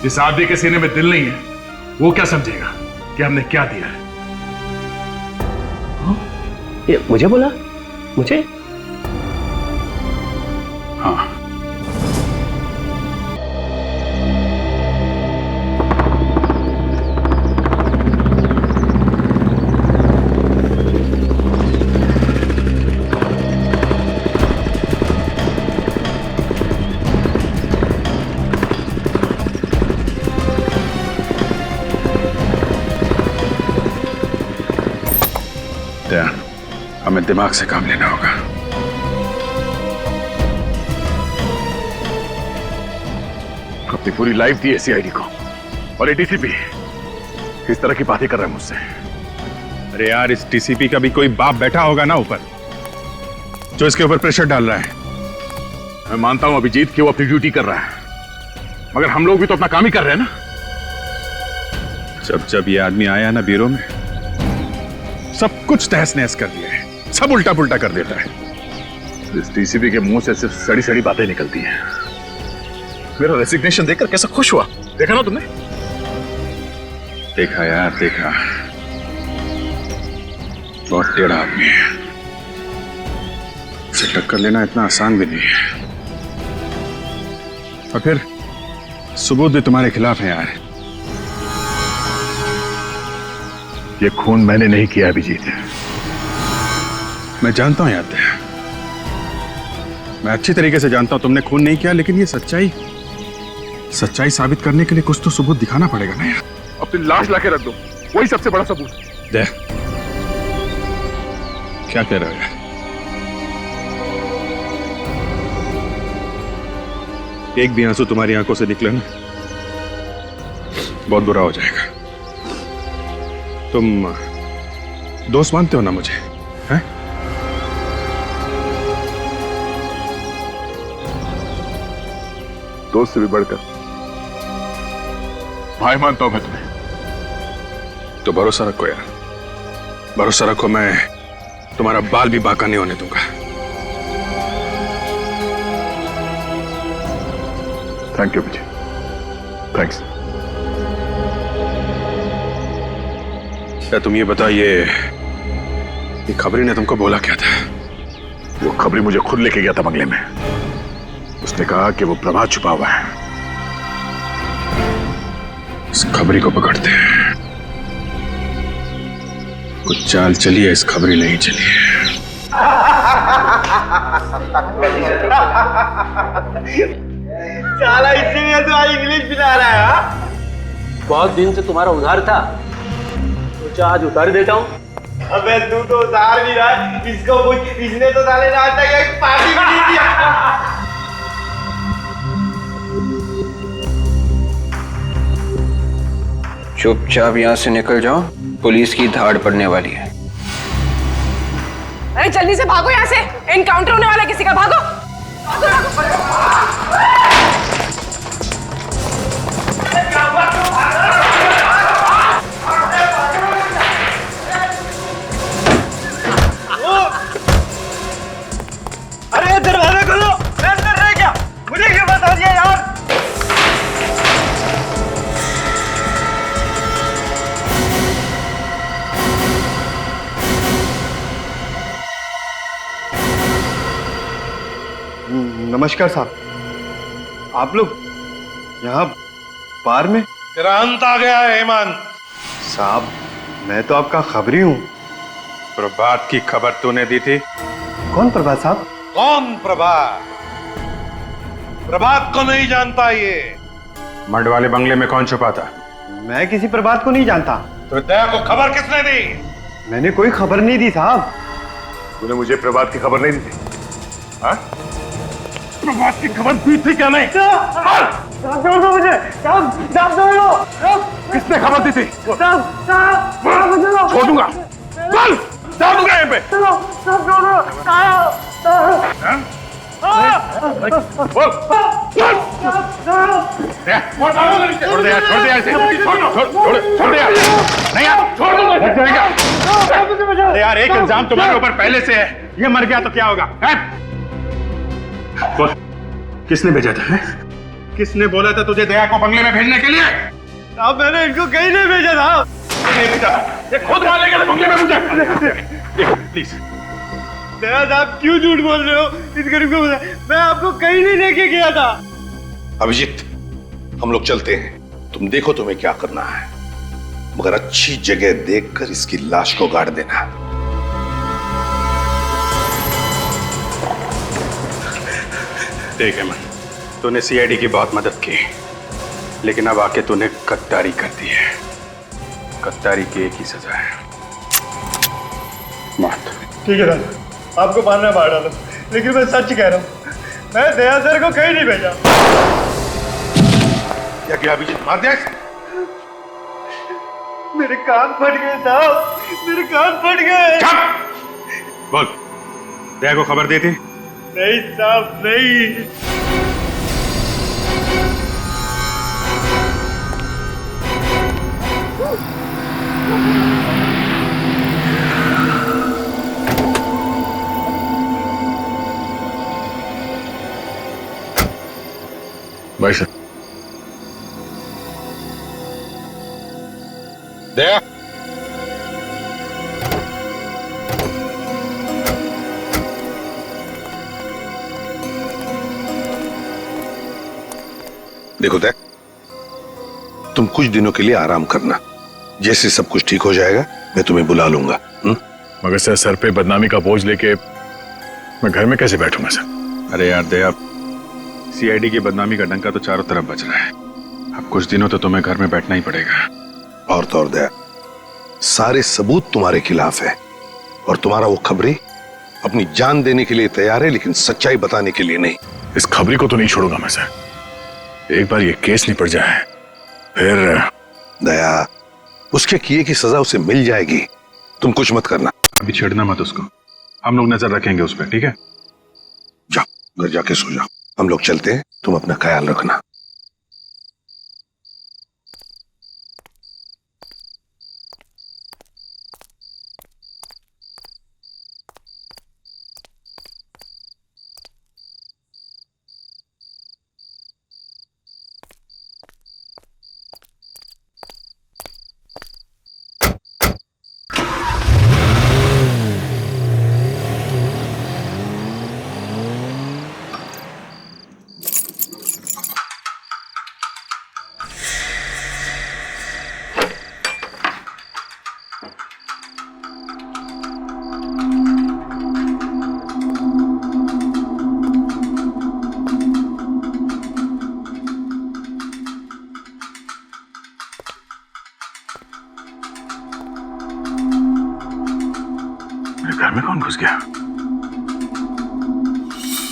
जिस आदमी के सीने में दिल नहीं है वो क्या समझेगा कि हमने क्या दिया है? ये मुझे बोला? मुझे? हाँ। हमें दिमाग से काम लेना होगा। अपनी पूरी लाइफ दी है सीआईडी को, और ये डीसीपी किस तरह की बातें कर रहा है मुझसे। अरे यार, इस डीसीपी का भी कोई बाप बैठा होगा ना ऊपर, जो इसके ऊपर प्रेशर डाल रहा है। मैं मानता हूं अभिजीत कि वो अपनी ड्यूटी कर रहा है, मगर हम लोग भी तो अपना काम ही कर रहे हैं ना। जब जब ये आदमी आया ना ब्यूरो में, सब कुछ तहस नहस कर दिया है, सब उल्टा पुल्टा कर देता है। इस डीसीपी के मुंह से सिर्फ सड़ी सड़ी बातें निकलती हैं। मेरा रेजिग्नेशन देखकर कैसा खुश हुआ, देखा ना तुमने? देखा यार, देखा। बहुत टेढ़ा आदमी है, उसे टक्कर लेना इतना आसान भी नहीं है। और फिर सबूत भी तुम्हारे खिलाफ है यार। ये खून मैंने नहीं किया अभिजीत। मैं जानता हूं यार, मैं अच्छी तरीके से जानता हूं तुमने खून नहीं किया, लेकिन ये सच्चाई साबित करने के लिए कुछ तो सबूत दिखाना पड़ेगा ना यार। अपनी लाश लाके रख दो, वही सबसे बड़ा सबूत। दे, क्या कह रहे हो यार? एक भी आंसू तुम्हारी आंखों से निकले ना, बहुत बुरा हो जाएगा। तुम दोस्त मानते हो ना मुझे, हैं? दोस्त से भी बढ़कर भाई मानता हूं मैं तुम्हें। तो भरोसा रखो यार, भरोसा रखो, मैं तुम्हारा बाल भी बांका नहीं होने दूंगा। Thank you Vijay, thanks. क्या तुम ये बताइए, ये खबरी ने तुमको बोला क्या था? वो खबरी मुझे खुद लेके गया था बंगले में। उसने कहा कि वो प्रभात छुपा हुआ है। इस खबरी को पकड़ते हैं। कुछ चाल चलिए, इस खबरी नहीं चलिए। साला इसीलिए तो आज इंग्लिश पिला रहा है। हाँ? बहुत दिन से तुम्हारा उधार था, सोचा आज उतार देता हूँ। अबे तू तो उधार भी रहा, इसको कुछ, इसने तो साले ने आज तक एक पार्टी भी नहीं दिया। चुपचाप यहाँ से निकल जाओ, पुलिस की धाड़ पड़ने वाली है। अरे जल्दी से भागो यहाँ से, एनकाउंटर होने वाला है किसी का, भागो। अरे दरवाजा खोलो, मैं अंदर रह गया, मुझे क्यों बता दिया यार? नमस्कार साहब, आप लोग यहाँ बार में? तेरा अंत आ गया है हेमंत। साहब मैं तो आपका खबरी हूँ। प्रभात की खबर तूने दी थी? कौन प्रभात साहब? कौन प्रभात? प्रभात को नहीं जानता ये? मर्ड वाले बंगले में कौन छुपा था? मैं किसी प्रभात को नहीं जानता। तो दया को खबर किसने दी? मैंने कोई खबर नहीं दी साहब। तूने मुझे प्रभात की खबर नहीं दी थी? हाँ? प्रभात की खबर दी थी क्या नहीं? साहब छोड़ दो मुझे, साहब छोड़ दो। किसने खबर दी थी? छोड़ दूंगा, बोल, डाल दूंगा यहाँ पे। साहब छोड़ छोड़ दे यार, छोड़ दे यार, छोड़ दे यार, नहीं यार, छोड़ दो, लग जाएगा। अरे यार, एक इल्जाम तुम्हारे ऊपर पहले से है, ये मर गया तो क्या होगा? बोल, किसने भेजा था? किसने बोला था तुझे दया को बंगले में भेजने के लिए? साहब मैंने इनको कहीं नहीं भेजा था। ये खुद मारेगा बंगले में मुझे। प्लीज दया साहब क्यों झूठ बोल रहे हो? इस गरीब को मैं आपको कहीं नहीं लेके गया था। अभिजीत, हम लोग चलते हैं, तुम देखो तुम्हें क्या करना है, मगर अच्छी जगह देखकर इसकी लाश को गाड़ देना। देख हेमंत, तूने सीआईडी की बहुत मदद की, लेकिन अब आके तूने गद्दारी कर दी है। गद्दारी की एक ही सजा है, मौत। ठीक है सर, आपको मारना मार डालो, लेकिन मैं सच कह रहा हूँ, मैं दया सर को कहीं नहीं भेजा। क्या किया अभिजीत? मार दिया? मेरे कान फट गए साहब, मेरे कान फट गए। बोल, दया को खबर दी थी? नहीं साहब नहीं। भाई सर, दया, देखो दया, तुम कुछ दिनों के लिए आराम करना, जैसे सब कुछ ठीक हो जाएगा मैं तुम्हें बुला लूंगा। मगर सर पे बदनामी का बोझ लेके मैं घर में कैसे बैठूंगा सर? अरे यार दया, सीआईडी की बदनामी का डंका तो चारों तरफ बज रहा है। अब कुछ दिनों तो तुम्हें घर में बैठना ही पड़ेगा। और तो और दया, सारे सबूत तुम्हारे खिलाफ है और तुम्हारा वो खबरी अपनी जान देने के लिए तैयार है, लेकिन सच्चाई बताने के लिए नहीं। इस खबरी को तो नहीं छोड़ूंगा मैं सर। एक बार ये केस निपट जाए फिर। दया, उसके किए की सजा उसे मिल जाएगी, तुम कुछ मत करना। अभी छेड़ना मत उसको, हम लोग नजर रखेंगे उस पर, ठीक है? जाओ घर जाके सो जाओ। हम लोग चलते हैं, तुम अपना ख्याल रखना। मेरे घर में कौन घुस गया?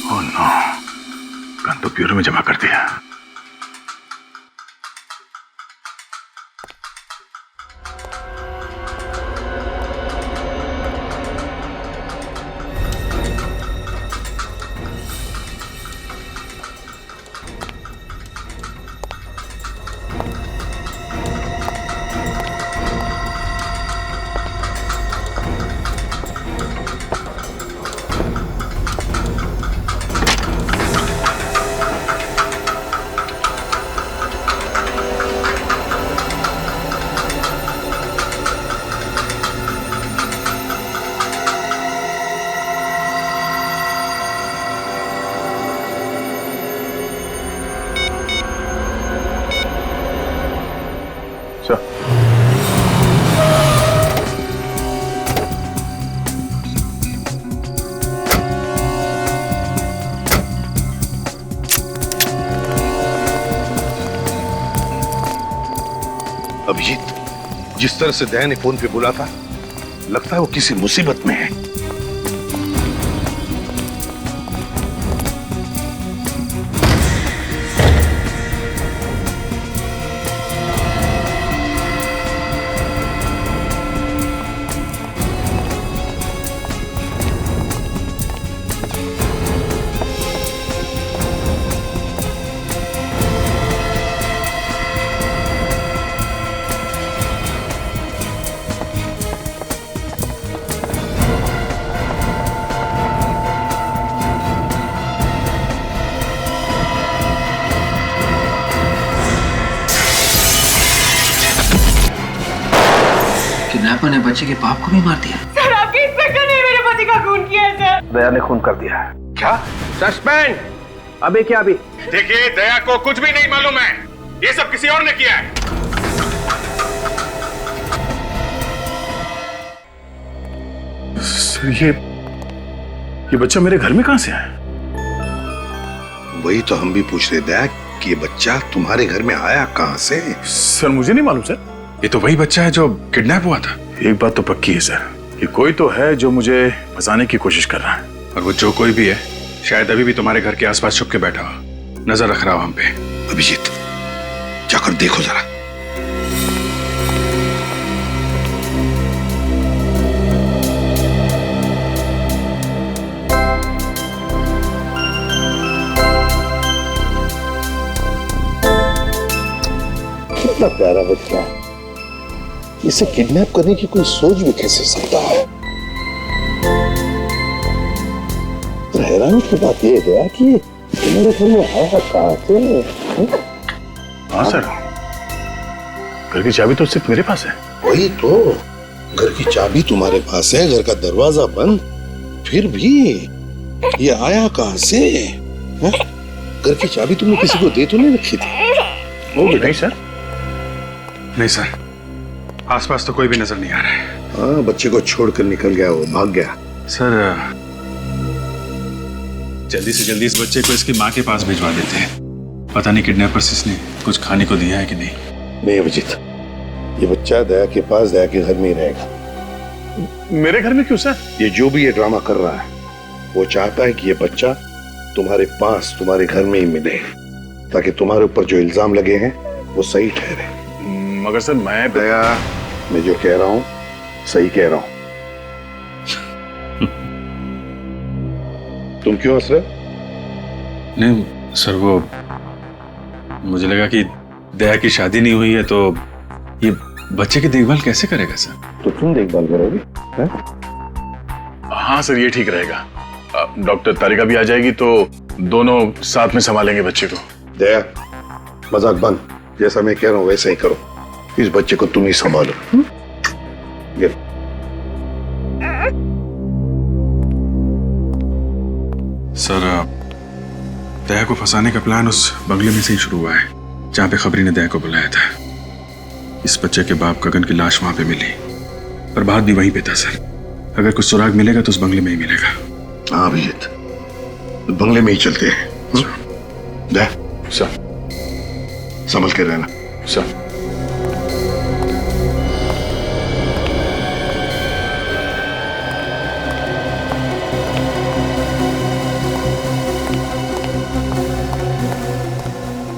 ओह नो, गन तो ब्यूरो में जमा कर दिया। अभिजीत, जिस तरह से दया ने फोन पे बोला था, लगता है वो किसी मुसीबत में है। किडनैपर ने बच्चे के बाप को भी मार दिया। सर, आपके इंस्पेक्टर ने मेरे पति का खून किया है सर। दया ने खून कर दिया है। क्या? सस्पेंड। अभी क्या अभी? देखिए, दया को कुछ भी नहीं मालूम है, ये सब किसी और ने किया है। सर, ये बच्चा मेरे घर में कहां से आया? वही तो हम भी पूछ रहे दया कि ये बच्चा तुम्हारे घर में आया कहां से? सर, मुझे नहीं मालूम सर। ये तो वही बच्चा है जो किडनैप हुआ था। एक बात तो पक्की है सर, ये कोई तो है जो मुझे फंसाने की कोशिश कर रहा है। और वो जो कोई भी है, शायद अभी भी तुम्हारे घर के आसपास छुप के बैठा हो, नजर रख रहा हो हम पे। अभिजीत, जाकर देखो जरा। कितना प्यारा बच्चा है, इसे किडनैप करने की कोई सोच भी कैसे सकता है? तो हैरानी की बात यह है कि मेरे घर में आया कहां से? हाँ सर, घर की चाबी तो सिर्फ मेरे पास है। वही तो, घर की चाबी तुम्हारे पास है, घर का दरवाजा बंद, फिर भी ये आया कहां से? घर की चाबी तुमने किसी को दे तो नहीं रखी थी? वो नहीं सर। नहीं सर, आसपास तो कोई भी नजर नहीं आ रहा है। हाँ, बच्चे को छोड़कर निकल गया, वो भाग गया। सर, जल्दी से जल्दी इस बच्चे को इसकी माँ के पास भिजवा देते हैं। पता नहीं किडनैपर्स इसने कुछ खाने को दिया है कि नहीं। नहीं अभिजीत, ये बच्चा दया के पास, दया के घर में ही रहेगा। मेरे घर में क्यों सर? ये जो भी ये ड्रामा कर रहा है, वो चाहता है कि ये बच्चा तुम्हारे पास, तुम्हारे घर में ही मिले, ताकि तुम्हारे ऊपर जो इल्जाम लगे हैं वो सही ठहरे। मगर सर, मैं जो कह रहा हूं सही कह रहा हूं। तुम क्यों हंस रहे? नहीं सर, वो मुझे लगा कि दया की शादी नहीं हुई है तो ये बच्चे की देखभाल कैसे करेगा सर? तो तुम देखभाल करोगे? हाँ सर, ये ठीक रहेगा। डॉक्टर तारिका भी आ जाएगी तो दोनों साथ में संभालेंगे बच्चे को। दया, मजाक बंद। जैसा मैं कह रहा हूँ वैसे ही करो। इस बच्चे को तुम ही संभालो। ये सर, दया को फंसाने का प्लान उस बंगले में से ही शुरू हुआ है जहां पे खबरी ने दया को बुलाया था। इस बच्चे के बाप गगन की लाश वहां पे मिली, पर बात भी वहीं पे था सर। अगर कुछ सुराग मिलेगा तो उस बंगले में ही मिलेगा। हाँ अभिजीत, बंगले में ही चलते हैं। दया, सर संभल के रहना। सर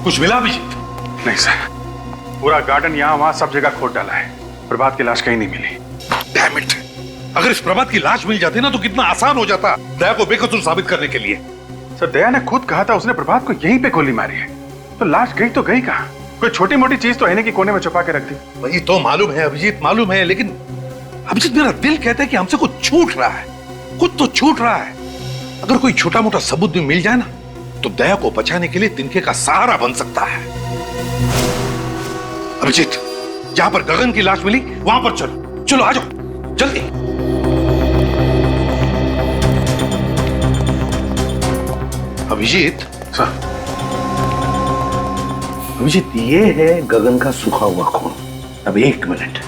कुछ मिला अभिजीत? नहीं सर, पूरा गार्डन यहाँ वहां सब जगह खोद डाला है। प्रभात की लाश कहीं नहीं मिली। Damn it! अगर इस प्रभात की लाश मिल जाती ना तो कितना आसान हो जाता दया को बेकसूर साबित करने के लिए। सर, दया ने खुद कहा था उसने प्रभात को यहीं पे गोली मारी है, तो लाश गई तो गई कहाँ? कोई छोटी मोटी चीज तो आईने की कोने में छुपा के रख दी। वही तो मालूम है अभिजीत, मालूम है, लेकिन अभिजीत मेरा दिल कहता है कि हमसे कुछ छूट रहा है, कुछ तो छूट रहा है। अगर कोई छोटा मोटा सबूत भी मिल जाए ना तो दया को बचाने के लिए तिनके का सहारा बन सकता है। अभिजीत, जहां पर गगन की लाश मिली वहां पर चलो, चलो आ जाओ जल्दी। अभिजीत सर, अभिजीत ये है गगन का सूखा हुआ खून। अब एक मिनट।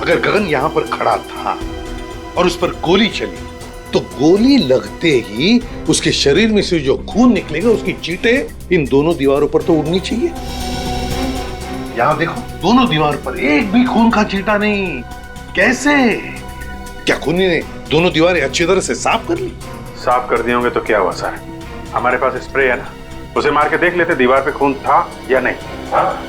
अगर गगन यहां पर खड़ा था और उस पर गोली चली तो गोली लगते ही उसके शरीर में से जो खून निकलेगा उसकी चींटें इन दोनों दीवारों पर तो उड़नी चाहिए। यहां देखो, दोनों दीवार पर एक भी खून का चींटा नहीं। कैसे? क्या खूनी ने दोनों दीवारें अच्छी तरह से साफ कर ली? साफ कर दिए होंगे तो क्या हुआ सर? हमारे पास स्प्रे है ना, उसे मार के देख लेते दीवार पे खून था या नहीं। हाँ?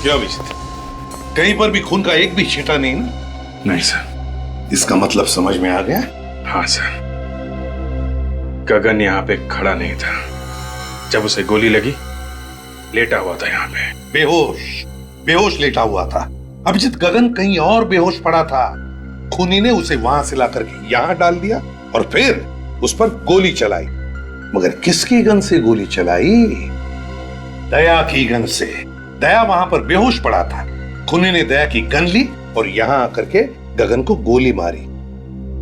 क्या अभिजीत, कहीं पर भी खून का एक भी छींटा नहीं ना? नहीं सर। इसका मतलब समझ में आ गया? हाँ सर, गगन यहाँ पे खड़ा नहीं था। जब उसे गोली लगी लेटा हुआ था यहाँ पे, बेहोश लेटा हुआ था। अभिजीत, गगन कहीं और बेहोश पड़ा था। खूनी ने उसे वहां से ला करके यहाँ डाल दिया और फिर उस पर गोली चलाई। मगर किसकी गन से गोली चलाई? दया की गन से। दया वहां पर बेहोश पड़ा था, खूनी ने दया की गन ली और यहां आकर के गगन को गोली मारी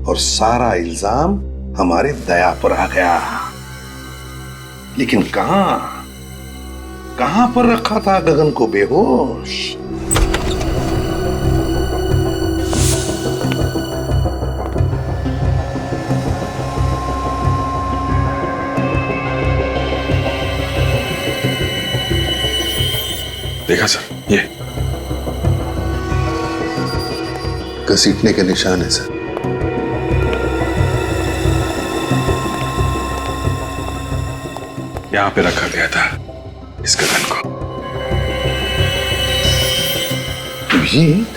और सारा इल्जाम हमारे दया पर आ गया। लेकिन कहां पर रखा था गगन को बेहोश? देखा सर, ये घसीटने के निशान है सर। यहां पे रखा गया था इस गगन को। अभिजीत,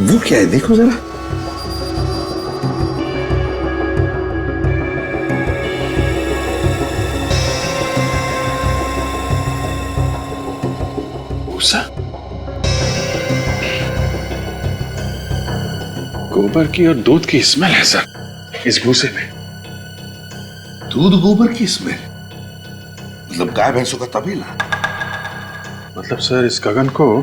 वो क्या है देखो जरा। गोबर की और दूध की स्मेल है सर इस भूसे में। दूध गोबर की स्मेल? मतलब गाय भैंसों का तबेला? मतलब सर इस गगन को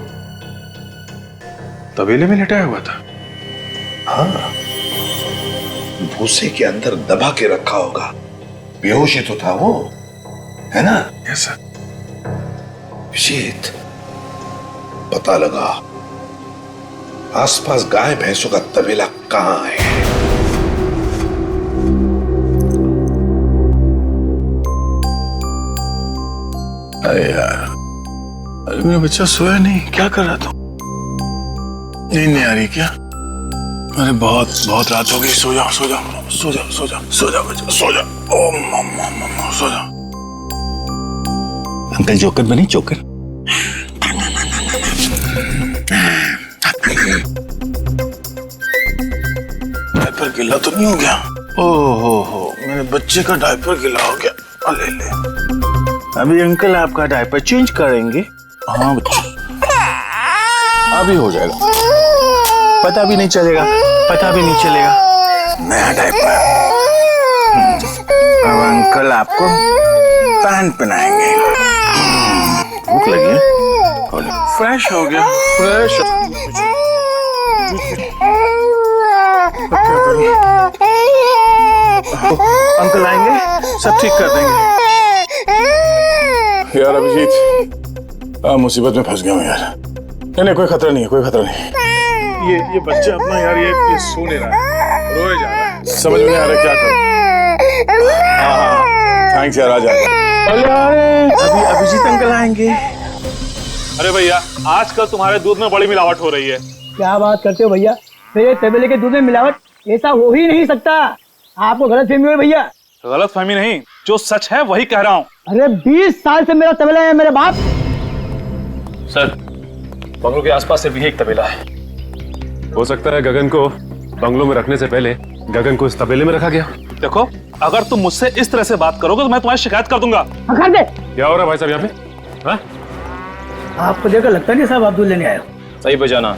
तबेले में लेटाया हुआ था। हाँ, भूसे के अंदर दबा के रखा होगा। बेहोश ही तो था वो, है ना? Yes sir. अभिजीत, पता लगा आसपास गाय भैंसों का तबेला कहाँ है। अरे यार, अरे मेरा बच्चा सोया नहीं, क्या कर रहा था? नींद नहीं आ रही क्या? अरे बहुत बहुत रात हो गई, सो जाओ सो जाओ सो जाओ सो जाओ सो जाओ बच्चा, सो जाओ। ओ मम्मा मम्मा, सो जाओ। अंकल जोकर बने, जोकर। डायपर गीला तो नहीं हो गया? हो, मेरे बच्चे का डायपर गीला हो गया। अले ले, अभी अंकल आपका डायपर चेंज करेंगे। हाँ बच्चा, अभी हो जाएगा, पता भी नहीं चलेगा, पता भी नहीं चलेगा। नया डायपर। अब अंकल आपको पैंट पहनाएंगे। भूख लगी है? फ्रेश हो गया, फ्रेश। अंकल आएंगे, सब ठीक कर देंगे। यार अभिजीत, मुसीबत में फंस गया हूँ यार। नहीं कोई खतरा नहीं है, कोई खतरा नहीं। ये बच्चा अपना यार ये सो नहीं रहा है, रोए जा रहा है, समझ में नहीं आ रहा क्या करूं। हाँ, थैंक्स यार, आ जाएगा। अभी अभिजीत अंकल आएंगे। अरे भैया, आजकल तुम्हारे दूध में बड़ी मिलावट हो रही है। क्या बात करते हो भैया, मेरे तबेले के दूध में मिलावट? ऐसा हो ही नहीं सकता, आपको गलतफहमी हुई भैया। गलतफहमी नहीं, जो सच है वही कह रहा हूँ। अरे 20 साल से मेरा तबेला है मेरे बाप। सर, बंगलों के आसपास सिर्फ यही एक तबेला है। हो सकता है गगन को बंगलों में रखने से पहले गगन को इस तबेले में रखा गया। देखो, अगर तुम मुझसे इस तरह से बात करोगे तो मैं तुम्हारी शिकायत कर दूंगा। कर दे। क्या हो रहा है भाई साहब यहाँ पे? हाँ? आपको देखकर लगता नहीं साहब आप दूध लेने आए हो। सही बजाना,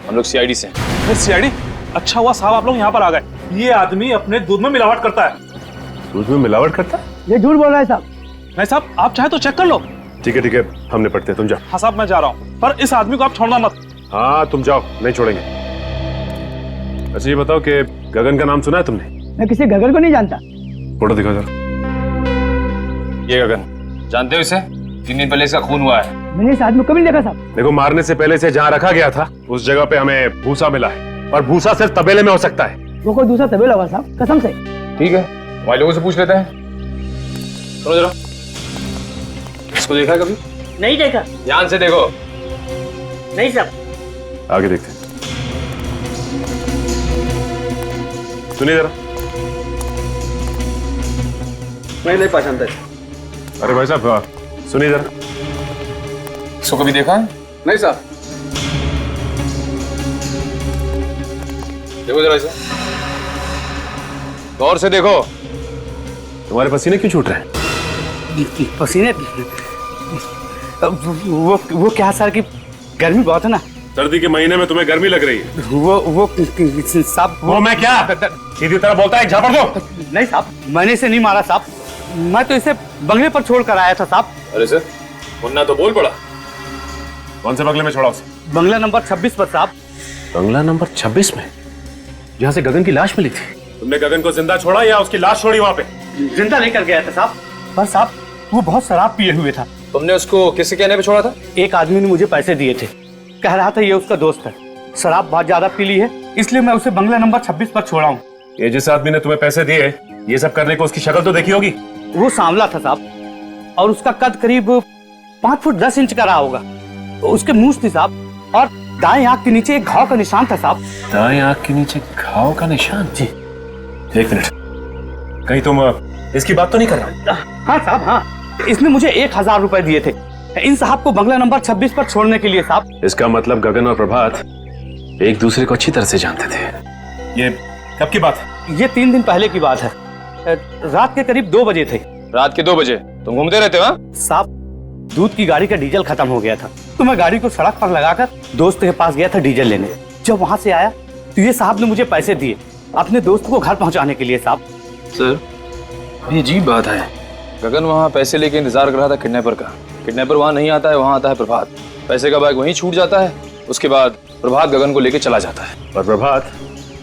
हम लोग सीआईडी से। सीआईडी? अच्छा हुआ साहब आप लोग यहाँ पर आ गए। ये आदमी अपने दूध में मिलावट करता है। दूध में मिलावट करता? ये झूठ बोल रहा है साहब। नहीं साहब, आप चाहे तो चेक कर लो। ठीक है, हम निपटते हैं, तुम जाओ। हाँ साहब, मैं जा रहा हूँ, पर इस आदमी को आप छोड़ना मत। हाँ तुम जाओ, नहीं छोड़ेंगे। अच्छा ये बताओ कि गगन का नाम सुना है तुमने? मैं किसी गगन को नहीं जानता। फोटो दिखाओ जरा। ये गगन, जानते हो इसे? 3 दिन पहले इसका खून हुआ है। मैंने इस आदमी को कभी नहीं देखा साहब। देखो, मारने से पहले से जहाँ रखा गया था उस जगह पे हमें भूसा मिला है, और भूसा सिर्फ तबेले में हो सकता है। वो कोई दूसरा तबेला होगा साहब, कसम से। ठीक है, हमारे लोगों से पूछ लेते हैं। सुनो जरा, इसको देखा है कभी? नहीं देखा। ध्यान से देखो। नहीं साहब। आगे देखते हैं। सुनिए जरा। मैं नहीं पहचानता। अरे भाई साहब सुनिए जरा। इसको कभी देखा है? नहीं साहब। देखो जरा इसे, गौर से देखो। तुम्हारे पसीने क्यों छूट रहे हैं? पसीने? वो क्या सर की गर्मी बहुत है ना। सर्दी के महीने में तुम्हें गर्मी लग रही है? वो साहब। वो मैं क्या सीधी तरह बोलता है, एक झापड़ दो। नहीं साहब, मैंने इसे नहीं मारा साहब, मैं तो इसे बंगले पर छोड़ कर आया था साहब। अरे सर, मुन्ना तो बोल पड़ा। कौन से बंगले में छोड़ा उसे? बंगला नंबर 26 पर साहब। बंगला नंबर 26 में, जहाँ से गगन की लाश मिली थी? तुमने गगन को जिंदा छोड़ा या उसकी लाश छोड़ी वहाँ पे? जिंदा लेकर गया था साहब, पर साहब वो बहुत शराब पिए हुए था। तुमने उसको किससे कहने पे छोड़ा था? एक आदमी ने मुझे पैसे दिए थे, कह रहा था ये उसका दोस्त है, शराब बहुत ज्यादा पी ली है, इसलिए मैं उसे बंगला नंबर 26 पर छोड़ा हूँ। ये जिस आदमी ने तुम्हें पैसे दिए ये सब करने को, उसकी शक्ल तो देखी होगी? वो सांवला था साहब, और उसका कद करीब 5 फुट 10 इंच का रहा होगा। उसके मूंछ थी साहब, और दाएं आंख के नीचे एक घाव का निशान था साहब। दाएं आंख के नीचे घाव का निशान? जी। एक मिनट, कहीं तुम इसकी बात तो नहीं कर रहा? हाँ साहब, हाँ। इसने मुझे 1000 रुपए दिए थे इन साहब को बंगला नंबर 26 पर छोड़ने के लिए साहब। इसका मतलब गगन और प्रभात एक दूसरे को अच्छी तरह से जानते थे। ये कब की बात है? ये 3 दिन पहले की बात है, रात के करीब 2 बजे थे। रात के 2 बजे तुम घूमते रहते हो? साहब, दूध की गाड़ी का डीजल खत्म हो गया था, तो मैं गाड़ी को सड़क पर लगाकर दोस्त के पास गया था डीजल लेने। जब वहां से आया तो ये साहब ने मुझे पैसे दिए अपने दोस्त को घर पहुंचाने के लिए साहब। सर, ये अजीब बात है, गगन वहाँ पैसे लेके इंतजार कर रहा था किडनैपर का। किडनैपर वहाँ नहीं आता है, वहाँ आता है प्रभात। पैसे का बैग वहीं छूट जाता है, उसके बाद प्रभात गगन को लेके चला जाता है। और प्रभात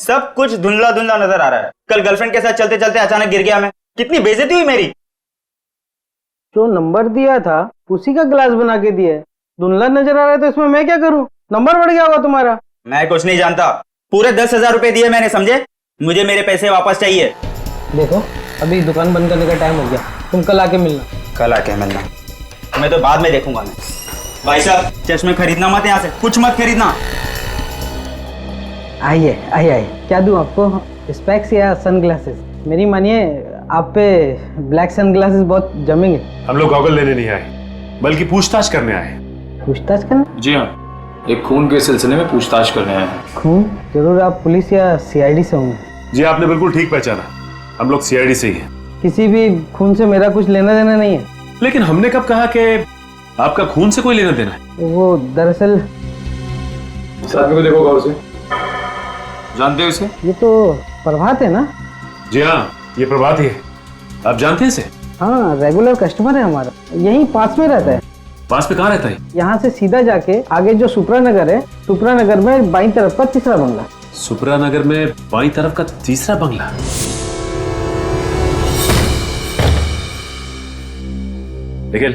सब कुछ धुंधला धुंधला नजर आ रहा है। कल गर्लफ्रेंड के साथ चलते चलते अचानक गिर गया मैं, कितनी बेइज्जती हुई मेरी। जो नंबर दिया था उसी का ग्लास बना के दिया है, धुंधला नजर आ रहा है तो इसमें मैं क्या करूं? नंबर बढ़ गया होगा तुम्हारा। मैं कुछ नहीं जानता, पूरे 10,000 रुपए दिए मैंने, समझे? मुझे मेरे पैसे वापस चाहिए। देखो अभी दुकान बंद करने का टाइम हो गया, तुम कल आके मिलना। कल आके मिलना? मैं तो बाद में देखूंगा। मैं भाई साहब चश्मे खरीदना मत, यहाँ से कुछ मत खरीदना। आइए आइए आइए, क्या दूं आपको? स्पेक्स या सनग्लासेस? मेरी मानिए आप पे ब्लैक सनग्लासेस बहुत जमेंगे। हम लोग गॉगल लेने नहीं आए, बल्कि पूछताछ करने आए। पूछताछ करना? जी हाँ, एक खून के सिलसिले में पूछताछ करने आए हैं। खून? जरूर आप पुलिस या सीआईडी से होंगे। जी आपने बिल्कुल ठीक पहचाना, हम लोग सीआईडी से ही हैं। किसी भी खून से मेरा कुछ लेना देना नहीं है। लेकिन हमने कब कहा कि आपका खून से कोई लेना देना है? वो दरअसल इस आदमी को देखो गौर से, जानते हो इसे? ये तो प्रभात है ना? जी हाँ, ये प्रभात ही है। आप जानते हैं इसे? हाँ, रेगुलर कस्टमर है हमारा, यहीं पास में रहता है। पास में कहाँ रहता है? यहाँ से सीधा जाके आगे जो सुप्रा नगर है, सुप्रा नगर में बाईं तरफ का तीसरा बंगला। सुप्रा नगर में बाईं तरफ का तीसरा बंगला? निखिल,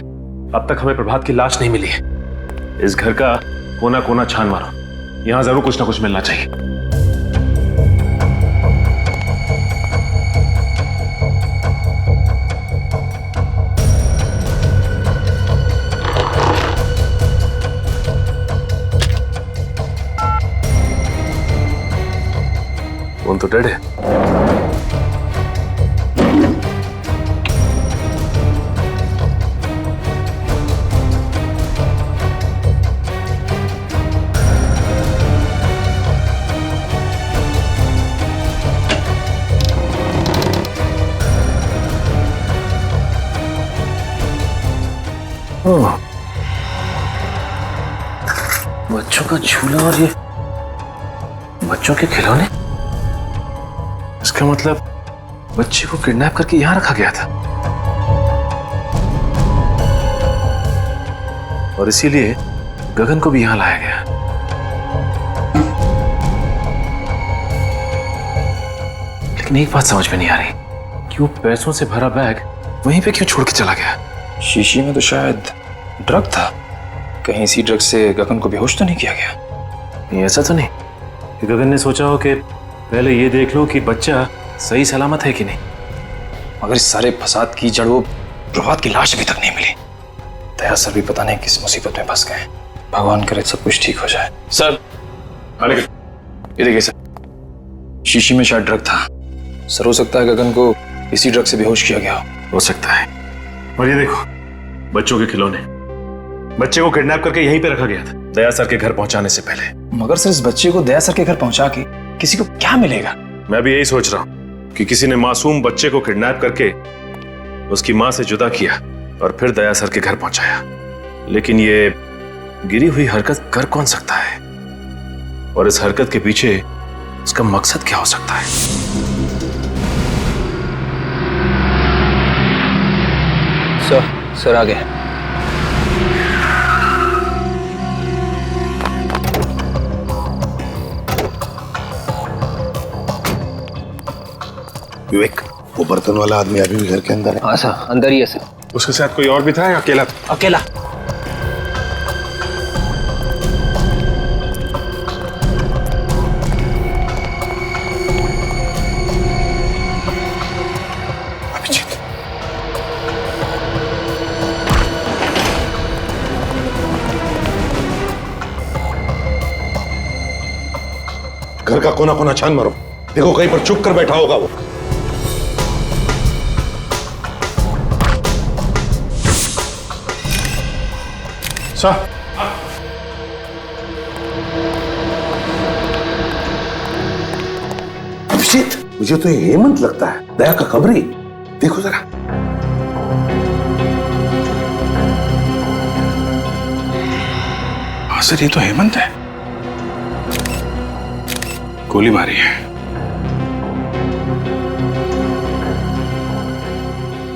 अब तक हमें प्रभात की लाश नहीं मिली है। इस घर का कोना कोना छान मारो, यहां जरूर कुछ ना कुछ मिलना चाहिए। फोन तो डेड है। बच्चों का झूला और ये बच्चों के खिलौने, इसका मतलब बच्चे को किडनैप करके यहां रखा गया था और इसीलिए गगन को भी यहां लाया गया। लेकिन एक बात समझ में नहीं आ रही कि वो पैसों से भरा बैग वहीं पे क्यों छोड़ के चला गया? शीशी में तो शायद ड्रग था, कहीं इसी ड्रग से गगन को बेहोश तो नहीं किया गया? ऐसा तो नहीं कि गगन ने सोचा हो कि पहले ये देख लो कि बच्चा सही सलामत है कि नहीं। मगर इस सारे फसाद की जड़ वो प्रभात की लाश अभी तक नहीं मिली। दया सर भी पता नहीं किस मुसीबत में फंस गए। भगवान करे सब कुछ ठीक हो जाए। सर ये देखिए सर, शीशी में शायद ड्रग था। सर हो सकता है गगन को इसी ड्रग से बेहोश किया गया हो सकता है। और ये देखो बच्चों के खिलौने, बच्चे को किडनैप करके यहीं पे रखा गया था दया सर के घर पहुंचाने से पहले। मगर सर इस बच्चे को दया सर के घर पहुंचा के किसी को क्या मिलेगा? मैं भी यही सोच रहा हूं कि किसी ने मासूम बच्चे को किडनैप करके उसकी मां से जुदा किया और फिर दया सर के घर पहुंचाया। लेकिन ये गिरी हुई हरकत कर कौन सकता है और इस हरकत के पीछे उसका मकसद क्या हो सकता है? सर आ गए। विवेक, वो बर्तन वाला आदमी अभी भी घर के अंदर है? हाँ सर, अंदर ही है सर। उसके साथ कोई और भी था या अकेला? अकेला। घर का कोना कोना छान मारो, देखो कहीं पर छुप कर बैठा होगा वो। सर अभिजीत, मुझे तो ये हेमंत लगता है, दया का खबरी। देखो जरा। हाँ सर, ये तो हेमंत है। गोली मारी है।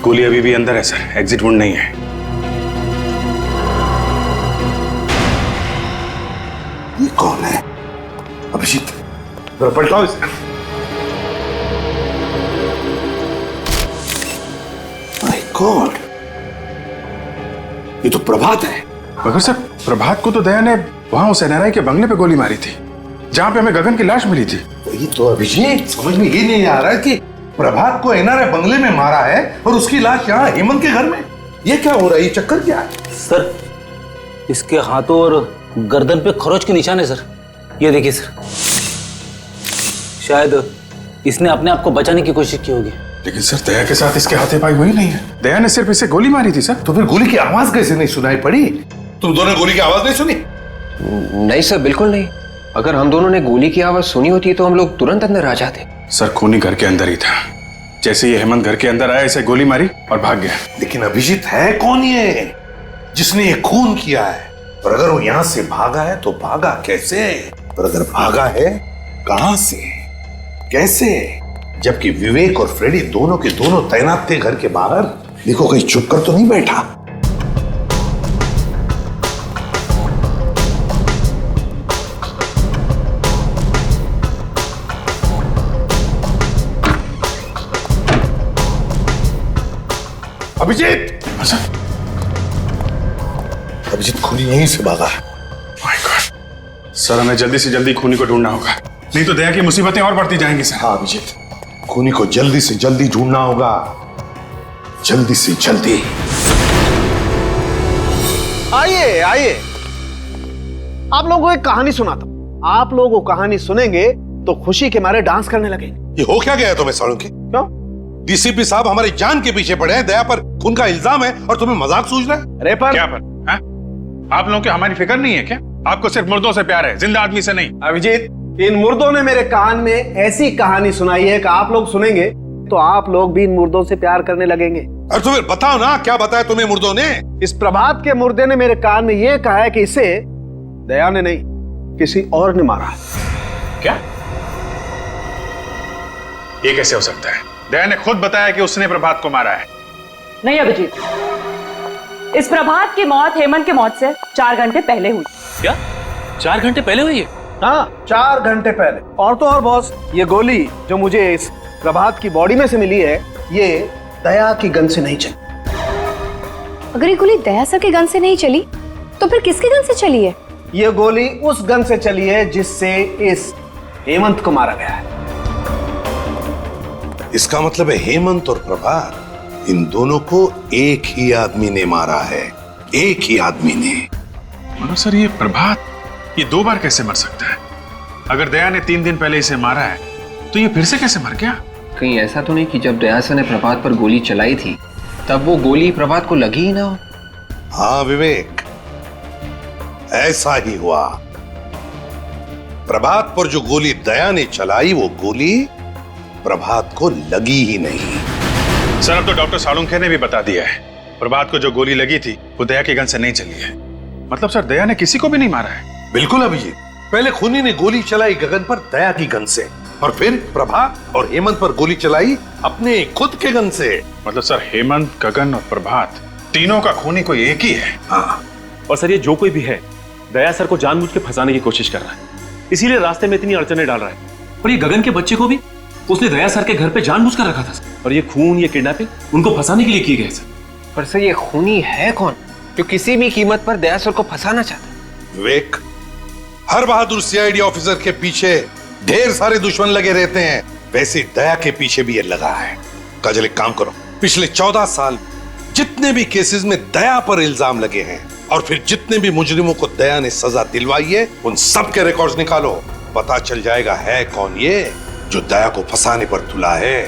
गोली अभी भी अंदर है सर, एग्जिट वुंड नहीं है। ये कौन है? अभिजीत, जरा पलटाओ इसे। माय गॉड, ये तो प्रभात है। मगर सर, प्रभात को तो दया ने वहां उस एनआरआई के बंगले पे गोली मारी थी, जहां पे हमें गगन की लाश मिली थी। ये तो अभिजीत समझ में ये नहीं आ रहा है कि प्रभात को एनआरआई बंगले में मारा है और उसकी लाश यहाँ हेमंत के घर में। ये क्या हो रहा है? ये चक्कर क्या है? सर, इसके हाथों और गर्दन पे खरोच के निशान है सर। ये देखिए सर, शायद इसने अपने आप को बचाने की कोशिश की होगी। लेकिन सर, दया के साथ इसके हाथापाई हुई नहीं है। दया ने सिर्फ इसे गोली मारी थी सर। तो फिर गोली की आवाज कैसे नहीं सुनाई पड़ी? तुम दोनों गोली की आवाज नहीं सुनी? नहीं सर, बिल्कुल नहीं। अगर हम दोनों ने गोली की आवाज सुनी होती तो हम लोग तुरंत अंदर आ जाते। सर, खूनी घर के अंदर ही था। जैसे ये हेमंत घर के अंदर आया, इसे गोली मारी और भाग गया। लेकिन अभिजीत है कौन ये जिसने ये खून किया है? और अगर वो यहां से भागा है तो भागा कैसे? और अगर भागा है कहां से, कैसे? जबकि विवेक और फ्रेडी दोनों के दोनों तैनात थे घर के बाहर। देखो, कहीं चुप कर तो नहीं बैठा। अभिजीत! अभिजीत खूनी यहीं से भागा है। My God! सर, हमें जल्दी से जल्दी खूनी को ढूंढना होगा, नहीं तो दया की मुसीबतें और बढ़ती जाएंगी सर। हाँ अभिजीत, खूनी को जल्दी से जल्दी ढूंढना होगा, जल्दी से जल्दी। आइए आइए, आप लोगों को एक कहानी सुनाता हूं। आप लोग वो कहानी सुनेंगे तो खुशी के मारे डांस करने लगेंगे। ये हो क्या गया तुम्हें सालुंकी? क्यों? डीसीपी साहब हमारी जान के पीछे पड़े हैं, दया पर खून का इल्जाम है और तुम्हें मजाक सूझ रहा है? अरे पर क्या पर? हा? आप लोगों की हमारी फिक्र नहीं है क्या? आपको सिर्फ मुर्दों से प्यार है, जिंदा आदमी से नहीं। अभिजीत, इन मुर्दों ने मेरे कान में ऐसी कहानी सुनाई है कि आप लोग सुनेंगे तो आप लोग भी इन मुर्दों से प्यार करने लगेंगे। और तो फिर बताओ ना, क्या बताया तुम्हें मुर्दों ने? इस प्रभात के मुर्दे ने मेरे कान में यह कहा है कि इसे दया ने नहीं, किसी और ने मारा है। क्या? ये कैसे हो सकता है? दया ने खुद बताया कि उसने प्रभात को मारा है। नहीं अभिजीत, इस प्रभात की मौत हेमंत की मौत से 4 घंटे पहले हुई। क्या 4 घंटे पहले हुई है? हाँ, 4 घंटे पहले। और तो और बॉस, ये गोली जो मुझे इस प्रभात की बॉडी में से मिली है, ये दया की गन से नहीं चली। अगर ये गोली दया सर के गन से नहीं चली तो फिर किसके गन से चली है? ये गोली उस गन से चली है जिससे इस हेमंत को मारा गया है। इसका मतलब है हेमंत और प्रभात, इन दोनों को एक ही आदमी ने मारा है, एक ही आदमी ने। मगर सर, ये प्रभात ये 2 बार कैसे मर सकता है? अगर दया ने 3 दिन पहले इसे मारा है तो ये फिर से कैसे मर गया? कहीं ऐसा तो नहीं कि जब दया सर ने प्रभात पर गोली चलाई थी तब वो गोली प्रभात को लगी ही ना हो? हाँ विवेक, ऐसा ही हुआ। प्रभात पर जो गोली दया ने चलाई, वो गोली प्रभात को लगी ही नहीं। सर, अब तो डॉक्टर सालुंखे ने भी बता दिया है, प्रभात को जो गोली लगी थी वो दया की गन से नहीं चली है। मतलब सर, दया ने किसी को भी नहीं मारा है। बिल्कुल अभिजीत, पहले खूनी ने गोली चलाई गगन पर दया की गन से, और फिर प्रभात और हेमंत पर गोली चलाई अपने खुद के गन से। मतलब सर, हेमंत, गगन और प्रभात तीनों का खूनी कोई एक ही है। हाँ। और सर, ये जो कोई भी है दया सर को जानबूझ के फंसाने की कोशिश कर रहा है, इसीलिए रास्ते में इतनी अड़चने डाल रहा है। और ये गगन के बच्चे को भी उसने दया सर के घर पे जानबूझ कर रखा था सर। और ये खून, ये किडनैपिंग उनको फंसाने के लिए की गई सर। पर सर, ये खूनी है कौन जो किसी भी कीमत पर दया सर को फंसाना चाहता है? विवेक, हर बहादुर सीआईडी ऑफिसर के पीछे ढेर सारे दुश्मन लगे रहते हैं, वैसे दया के पीछे भी ये लगा है। काजल, एक काम करो, पिछले 14 साल जितने भी केसेस में दया पर इल्जाम लगे हैं और फिर जितने भी मुजरिमों को दया ने सजा दिलवाई है, उन सब के रिकॉर्ड्स निकालो। पता चल जाएगा है कौन ये जो दया को फंसाने पर तुला है।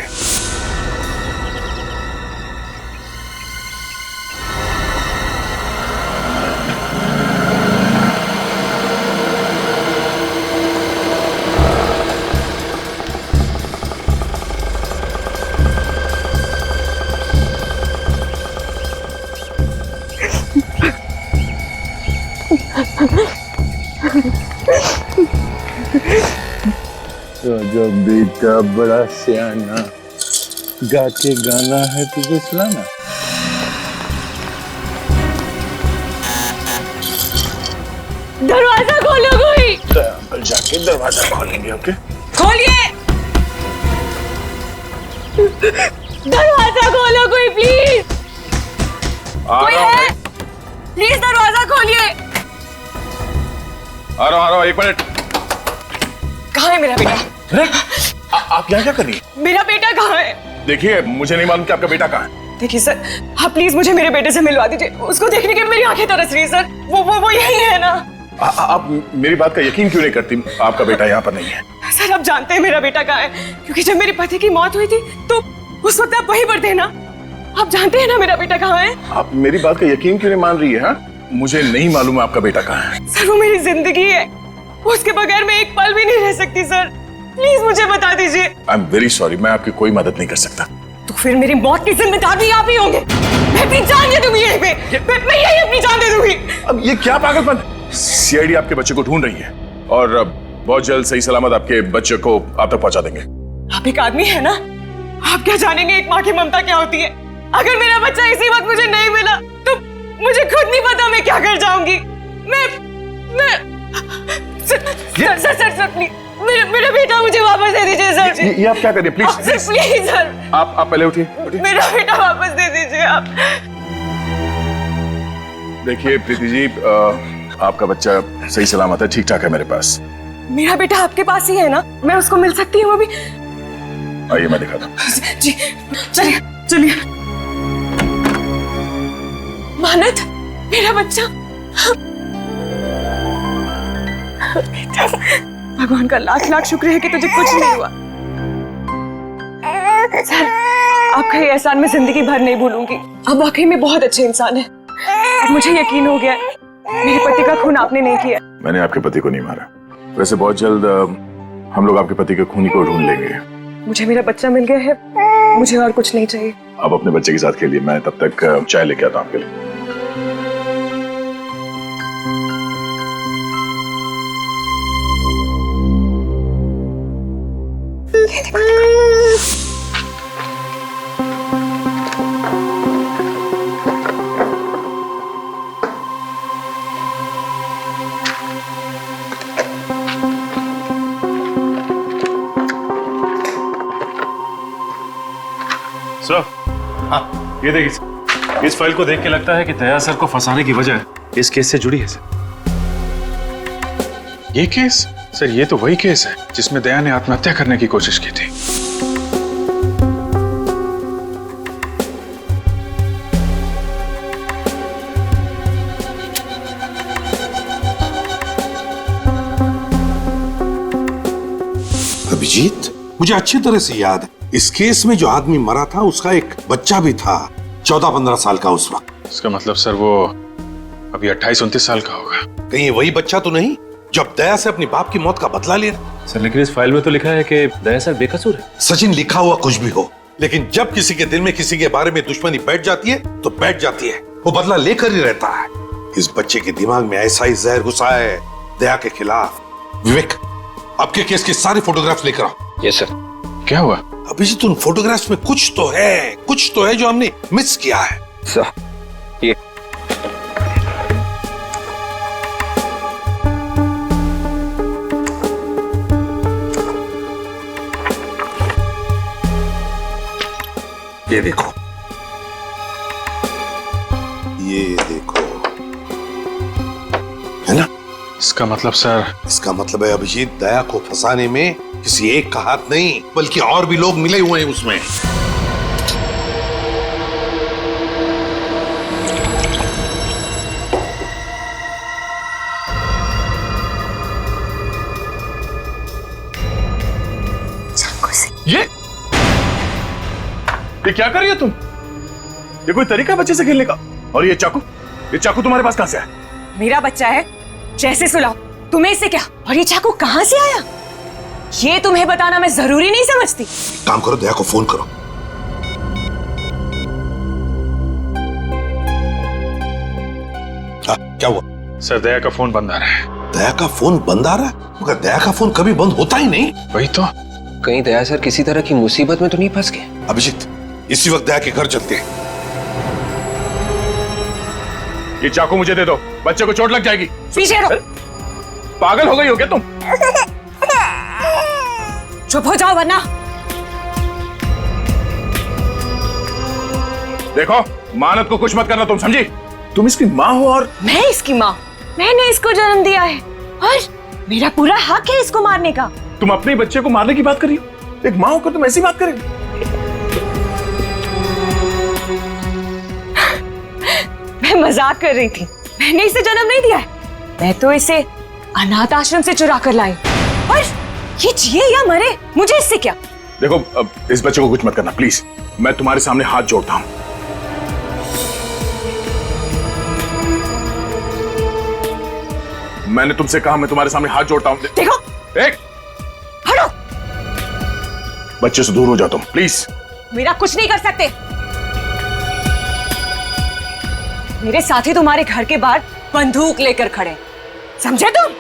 राजा बेटा बड़ा सियाना, गा के गाना है तुझे सुनाना। दरवाजा खोलो कोई। जाके दरवाजा खोलेंगे। ओके खोलिए, दरवाजा खोलो कोई प्लीज। कोई है? प्लीज दरवाजा खोलिए। आ रहा हूँ, एक मिनट। कहाँ है मेरा बेटा? आप यहाँ क्या कर रही हैं? मेरा बेटा कहाँ है? देखिए, मुझे नहीं मालूम कि आपका बेटा कहाँ है। देखिए सर, आप प्लीज मुझे मेरे बेटे से मिलवा दीजिए। उसको देखने के मेरी आंखें तरस रही है सर। वो यही है ना? आप मेरी बात का यकीन क्यों नहीं करती? आपका बेटा यहाँ पर नहीं है। सर आप जानते हैं मेरा बेटा कहाँ है, क्योंकि जब मेरे पति की मौत हुई थी तो उस वक्त आप वहीं पर थे ना। आप जानते हैं ना मेरा बेटा कहाँ है? आप मेरी बात का यकीन क्यों नहीं मान रही है? हाँ? मुझे नहीं मालूम आपका बेटा कहाँ है। सर वो मेरी जिंदगी है, उसके बगैर मैं एक पल भी नहीं रह सकती सर। प्लीज मुझे बता दीजिए। आई एम वेरी सॉरी, मैं आपकी कोई मदद नहीं कर सकता। तो फिर मेरी मौत की जिम्मेदार भी आप ही होंगे। मैं अपनी जान दे दूंगी यहीं पे, मैं यही अपनी जान दे दूंगी। अब ये क्या पागलपन? सीआईडी आपके बच्चे को ढूंढ रही है और बहुत जल्द सही सलामत आपके बच्चे को आप तक पहुंचा देंगे। आप एक आदमी है ना, आप क्या जानेंगे एक माँ की ममता क्या होती है। अगर मेरा बच्चा इसी वक्त मुझे नहीं मिला तो मुझे खुद नहीं पता मैं क्या कर जाऊंगी। मैं सर प्लीज मेरा बेटा मुझे वापस दे दीजिए सर। ये आप क्या कर रहे हैं? प्लीज प्लीज सर, आप पहले उठिए। मेरा बेटा वापस दे दीजिए आप। देखिए प्रीति जी, आपका बच्चा सही सलामत है, ठीक ठाक है मेरे पास। मेरा बेटा आपके पास ही है ना? मैं उसको मिल सकती हूँ अभी? आइए मैं दिखाता हूँ। जी चलिए चलिए। मानत, मेरा बच्चा। भगवान का लाख लाख शुक्र है कि तुझे कुछ नहीं हुआ। सर आपका ये एहसान मैं जिंदगी भर नहीं भूलूंगी। आप वाकई में बहुत अच्छे इंसान हैं। अब मुझे यकीन हो गया है मेरे पति का खून आपने नहीं किया। मैंने आपके पति को नहीं मारा। वैसे बहुत जल्द हम लोग आपके पति के खूनी को ढूंढ लेंगे। मुझे मेरा बच्चा मिल गया है, मुझे और कुछ नहीं चाहिए। आप अपने बच्चे के साथ खेलिए, मैं तब तक चाय लेके आता हूँ आपके लिए। सर, हाँ ये देखिए, इस फाइल को देख के लगता है कि दया सर को फंसाने की वजह इस केस से जुड़ी है सर। ये केस? सर ये तो वही केस है जिसमें दया ने आत्महत्या करने की कोशिश की थी। अभिजीत, मुझे अच्छी तरह से याद है इस केस में जो आदमी मरा था उसका एक बच्चा भी था, 14-15 साल का उस वक्त। इसका मतलब सर वो अभी 28-29 साल का होगा। कहीं वही बच्चा तो नहीं जब दया से अपनी बाप की मौत का बदला लिया? सर लेकिन इस फाइल में तो लिखा है कि दया सर बेकसूर है। सचिन, लिखा हुआ कुछ भी हो, लेकिन जब किसी के दिल में किसी के बारे में दुश्मनी बैठ जाती है तो बैठ जाती है, वो बदला लेकर ही रहता है। इस बच्चे के दिमाग में ऐसा ही जहर घुसा है दया के खिलाफ। विवेक, आपके केस की सारी फोटोग्राफ्स लेकर आओ। Yes sir. क्या हुआ? अभिजीत, उन फोटोग्राफ्स में कुछ तो है जो हमने मिस किया है। सर ये देखो, ये देखो, है ना? इसका मतलब सर? इसका मतलब है अभिजीत, दया को फंसाने में किसी एक का हाथ नहीं बल्कि और भी लोग मिले हुए हैं उसमें। ये क्या कर रही हो तुम? ये कोई तरीका बच्चे से खेलने का? और ये चाकू तुम्हारे पास कहां से आया? मेरा बच्चा है, जैसे सुलाओ। तुम्हें इससे क्या? और ये चाकू कहां से आया? ये तुम्हें बताना मैं जरूरी नहीं समझती। काम करो, दया को फोन करो। क्या हुआ? सर दया का फोन बंद आ रहा है। दया का फोन बंद आ रहा है? मगर दया का फोन कभी बंद होता ही नहीं। वही तो। कहीं दया सर किसी तरह की मुसीबत में तो नहीं फंस गए? अभिजीत, इसी वक्त दया के घर चलते हैं। ये चाकू मुझे दे दो, बच्चे को चोट लग जाएगी। पीछे रहो। पागल हो गई हो क्या तुम? चुप हो जाओ वरना। देखो, मानत को कुछ मत करना, तुम समझी? तुम इसकी माँ हो और मैं इसकी माँ? मैंने इसको जन्म दिया है और मेरा पूरा हक है इसको मारने का। तुम अपने बच्चे को मारने की बात कर रही हो? एक माँ होकर तुम ऐसी बात करेगी? मैं मजाक कर रही थी। मैंने इसे जन्म नहीं दिया है, मैं तो इसे अनाथ आश्रम से चुरा कर लाई। और ये जिए या मरे, मुझे इससे क्या? देखो, अब इस बच्चे को कुछ मत करना प्लीज। मैं तुम्हारे सामने हाथ जोड़ता हूं। मैंने तुमसे कहा मैं तुम्हारे सामने हाथ जोड़ता हूं। देखो, एक हटो। बच्चे से दूर हो जाओ तुम प्लीज। मेरा कुछ नहीं कर सकते। मेरे साथी तुम्हारे घर के बाहर बंदूक लेकर खड़े, समझे तुम?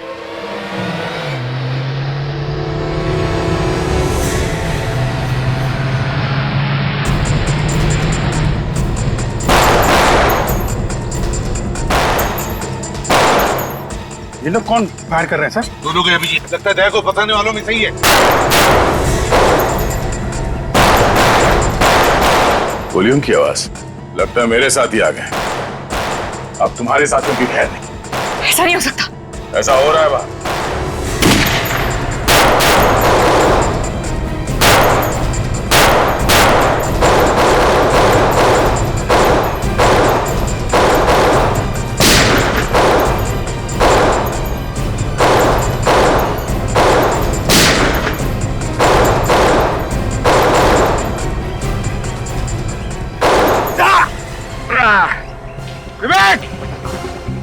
ये लोग कौन फायर कर रहे हैं सर? दोनों के अभिजीत, लगता है दया को फंसाने वालों में सही है। गोलियों की आवाज, लगता है मेरे साथ ही आ गए। अब तुम्हारे साथियों की खैर नहीं। ऐसा नहीं हो सकता। ऐसा हो रहा है बात। विवेक!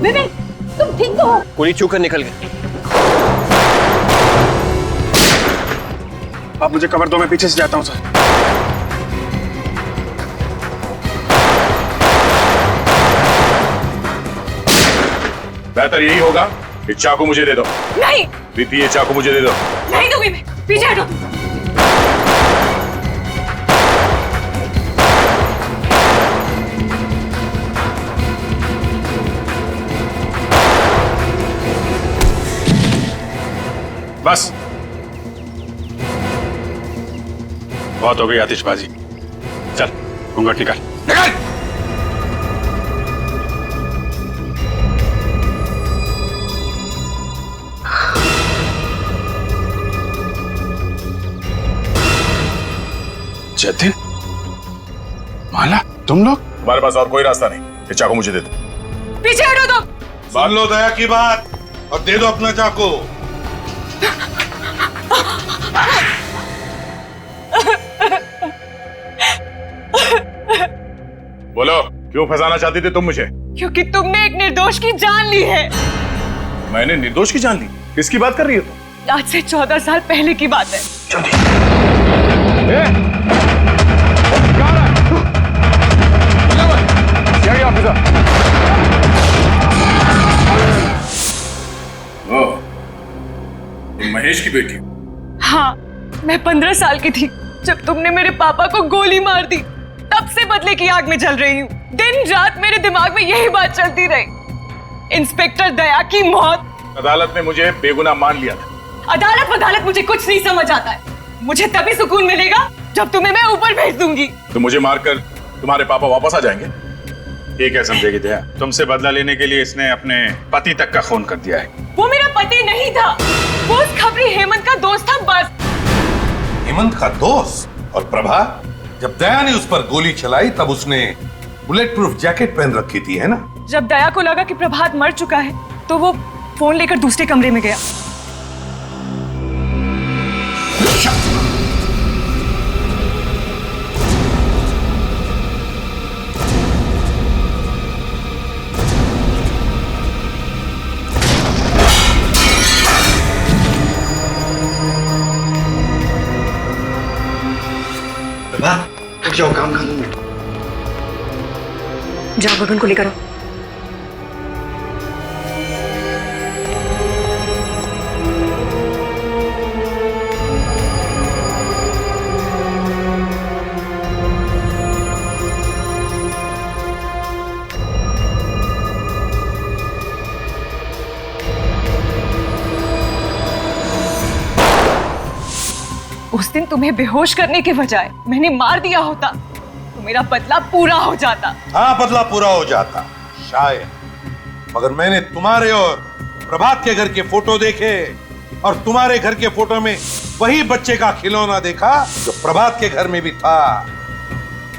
विवेक, तुम ठीक तो हो? गोली चूक कर निकल गई। आप मुझे कवर दो, मैं पीछे से जाता हूं सर। बेहतर यही होगा कि चाकू मुझे दे दो। नहीं। प्रीति, ये चाकू मुझे दे दो। नहीं दूंगी मैं, पीछे हटो। बस बहुत हो गई आतिशबाजी। चल घूंघट निकाल। निकाल! जतिन, माला, तुम लोग? हमारे पास और कोई रास्ता नहीं। ये चाकू मुझे दे दो। पीछे हटो तुम। सुन लो दया की बात और दे दो अपना चाकू। बोलो, क्यों फंसाना चाहती थी तुम मुझे? क्योंकि तुमने एक निर्दोष की जान ली है। मैंने निर्दोष की जान ली? किसकी बात कर रही हो तुम? आज से 14 साल पहले की बात है। महेश की बेटी? हाँ, मैं 15 साल की थी जब तुमने मेरे पापा को गोली मार दी। तब से बदले की आग में जल रही हूँ। दिन रात मेरे दिमाग में यही बात चलती रही। इंस्पेक्टर दया की मौत। अदालत ने मुझे बेगुनाह मान लिया था। अदालत मुझे कुछ नहीं समझ आता है। मुझे तभी सुकून मिलेगा जब तुम्हें मैं ऊपर भेज दूंगी। तो मुझे मारकर तुम्हारे पापा वापस आ जाएंगे? ये क्या समझेगी दया? तुमसे बदला लेने के लिए इसने अपने पति तक का खून कर दिया है। वो मेरा पति नहीं था, वो उस खबरी हेमंत का दोस्त था बस। हेमंत का दोस्त? और प्रभा, जब दया ने उस पर गोली चलाई तब उसने बुलेट प्रूफ जैकेट पहन रखी थी, है ना? जब दया को लगा कि प्रभात मर चुका है तो वो फोन लेकर दूसरे कमरे में गया। जाओ, काम कर लूंगी। जाओ गगन को लेकर आओ। उस दिन तुम्हें बेहोश करने के बजाय मैंने मार दिया होता तो मेरा बदला पूरा हो जाता। हाँ, बदला पूरा हो जाता शायद, मगर मैंने तुम्हारे और प्रभात के घर के फोटो देखे और तुम्हारे घर के फोटो में वही बच्चे का खिलौना देखा जो प्रभात के घर में भी था।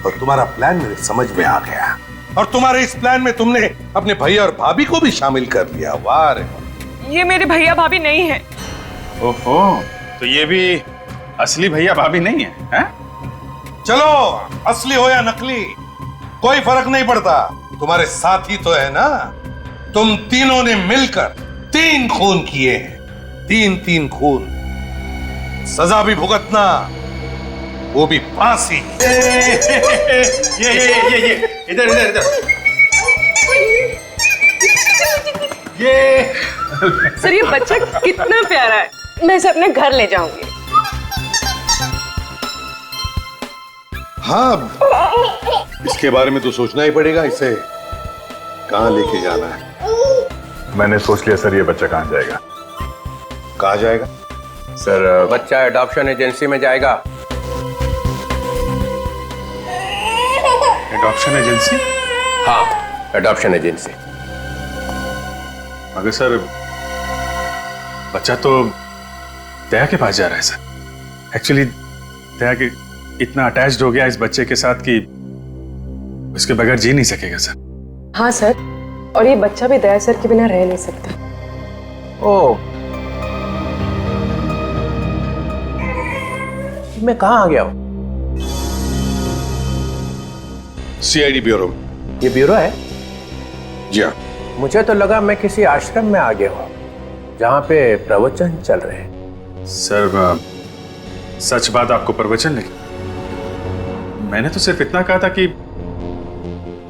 और तुम्हारा प्लान मेरे समझ में आ गया, और तुम्हारे इस प्लान में तुमने अपने भैया और भाभी को भी शामिल कर लिया। वाह रे, ये मेरे भैया भाभी नहीं है। ओहो, तो ये भी असली भैया भाभी नहीं है, हैं? चलो, असली हो या नकली कोई फर्क नहीं पड़ता, तुम्हारे साथी तो है ना। तुम तीनों ने मिलकर 3 खून किए हैं, 3 खून। सजा भी भुगतना, वो भी फांसी। ये इधर इधर इधर ये सर ये बच्चा कितना प्यारा है, मैं इसे अपने घर ले जाऊंगी। हाँ, इसके बारे में तो सोचना ही पड़ेगा, इसे कहां लेके जाना है। मैंने सोच लिया सर, ये बच्चा कहां जाएगा। कहां जाएगा सर? बच्चा एडॉप्शन एजेंसी में जाएगा। Adoption agency? हाँ, एडॉप्शन एजेंसी। मगर सर, बच्चा तो दया के पास जा रहा है सर। एक्चुअली दया के इतना अटैच्ड हो गया इस बच्चे के साथ कि उसके बगैर जी नहीं सकेगा सर। हाँ सर, और ये बच्चा भी दया सर के बिना रह नहीं सकता। ओह, मैं कहाँ आ गया हूँ? CID bureau. ये ब्यूरो है? जी हाँ। मुझे तो लगा मैं किसी आश्रम में आ गया हूँ जहाँ पे प्रवचन चल रहे हैं। सर, सच बात आपको प्रवचन लगी? मैंने तो सिर्फ इतना कहा था कि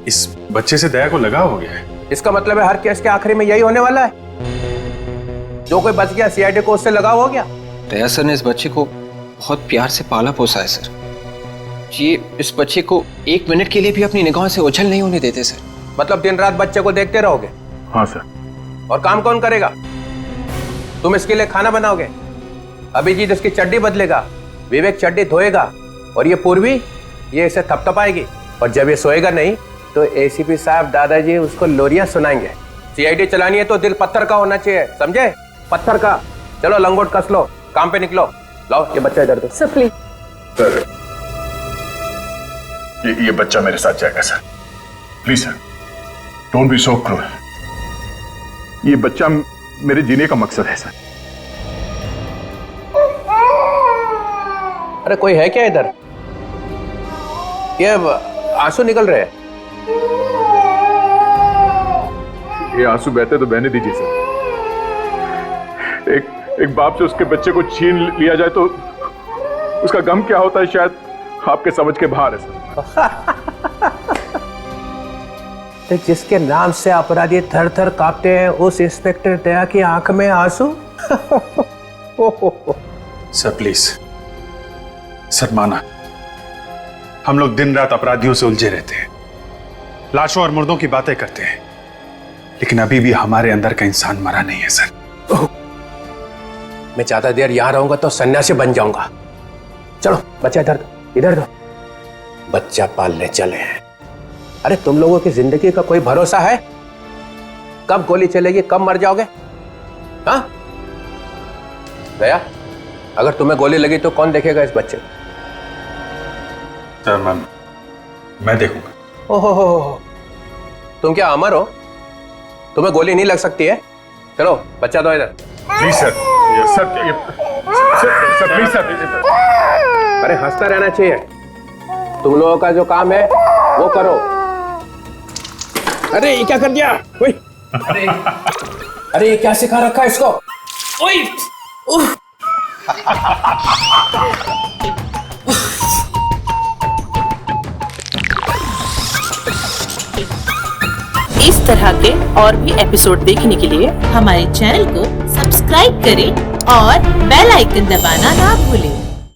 इस बच्चे से दया को लगाव हो गया है। इसका मतलब है हर केस के आखिरी में यही होने वाला है, जो कोई बच गया सीआईडी को उससे लगाव हो गया। दया सर ने इस बच्चे को बहुत प्यार से पाला पोसा है सर। ये इस बच्चे को 1 मिनट के लिए भी अपनी निगाहों से ओझल नहीं होने देते सर। मतलब दिन रात बच्चे को देखते रहोगे? हाँ सर। और काम कौन करेगा? तुम इसके लिए खाना बनाओगे, अभिजीत इसकी चड्डी बदलेगा, विवेक चड्डी धोएगा, और ये पूर्वी ये इसे थपथपाएगी, और जब ये सोएगा नहीं तो एसीपी साहब दादाजी उसको लोरियां सुनाएंगे। सीआईडी चलानी है तो दिल पत्थर का होना चाहिए, समझे? पत्थर का। चलो लंगोट कस लो, काम पे निकलो। लाओ ये बच्चा इधर दो। Sir please. सर, ये बच्चा मेरे साथ जाएगा sir. Please sir, don't be so cruel. ये बच्चा मेरे जीने का मकसद है सर। अरे कोई है क्या इधर? ये आंसू निकल रहे हैं। ये आंसू बहते तो बहने दीजिए सर। एक बाप से उसके बच्चे को छीन लिया जाए तो उसका गम क्या होता है, शायद आपके समझ के बाहर है सर। तो जिसके नाम से अपराधी थर थर कांपते हैं, उस इंस्पेक्टर दया की आंख में आंसू। सर प्लीज, सर माना, हम लोग दिन रात अपराधियों से उलझे रहते हैं, लाशों और मुर्दों की बातें करते हैं, लेकिन अभी भी हमारे अंदर का इंसान मरा नहीं है सर। मैं ज्यादा देर यहां रहूंगा तो सन्यासी बन जाऊंगा। चलो बच्चा इधर दो, इधर दो। बच्चा पालने चले हैं। अरे तुम लोगों की जिंदगी का कोई भरोसा है? कब गोली चलेगी, कब मर जाओगे? हाँ दया, अगर तुम्हें गोली लगी तो कौन देखेगा इस बच्चे को? सर मैं देखूंगा। ओहो, तुम क्या अमर हो? तुम्हें गोली नहीं लग सकती है? चलो बच्चा दो इधर। Please sir, sir please sir. अरे हंसता रहना चाहिए। तुम लोगों का जो काम है वो करो। अरे ये क्या कर दिया? अरे ये क्या सिखा रखा है इसको? ओए! इस तरह के और भी एपिसोड देखने के लिए हमारे चैनल को सब्सक्राइब करें और बेल आइकन दबाना ना भूलें।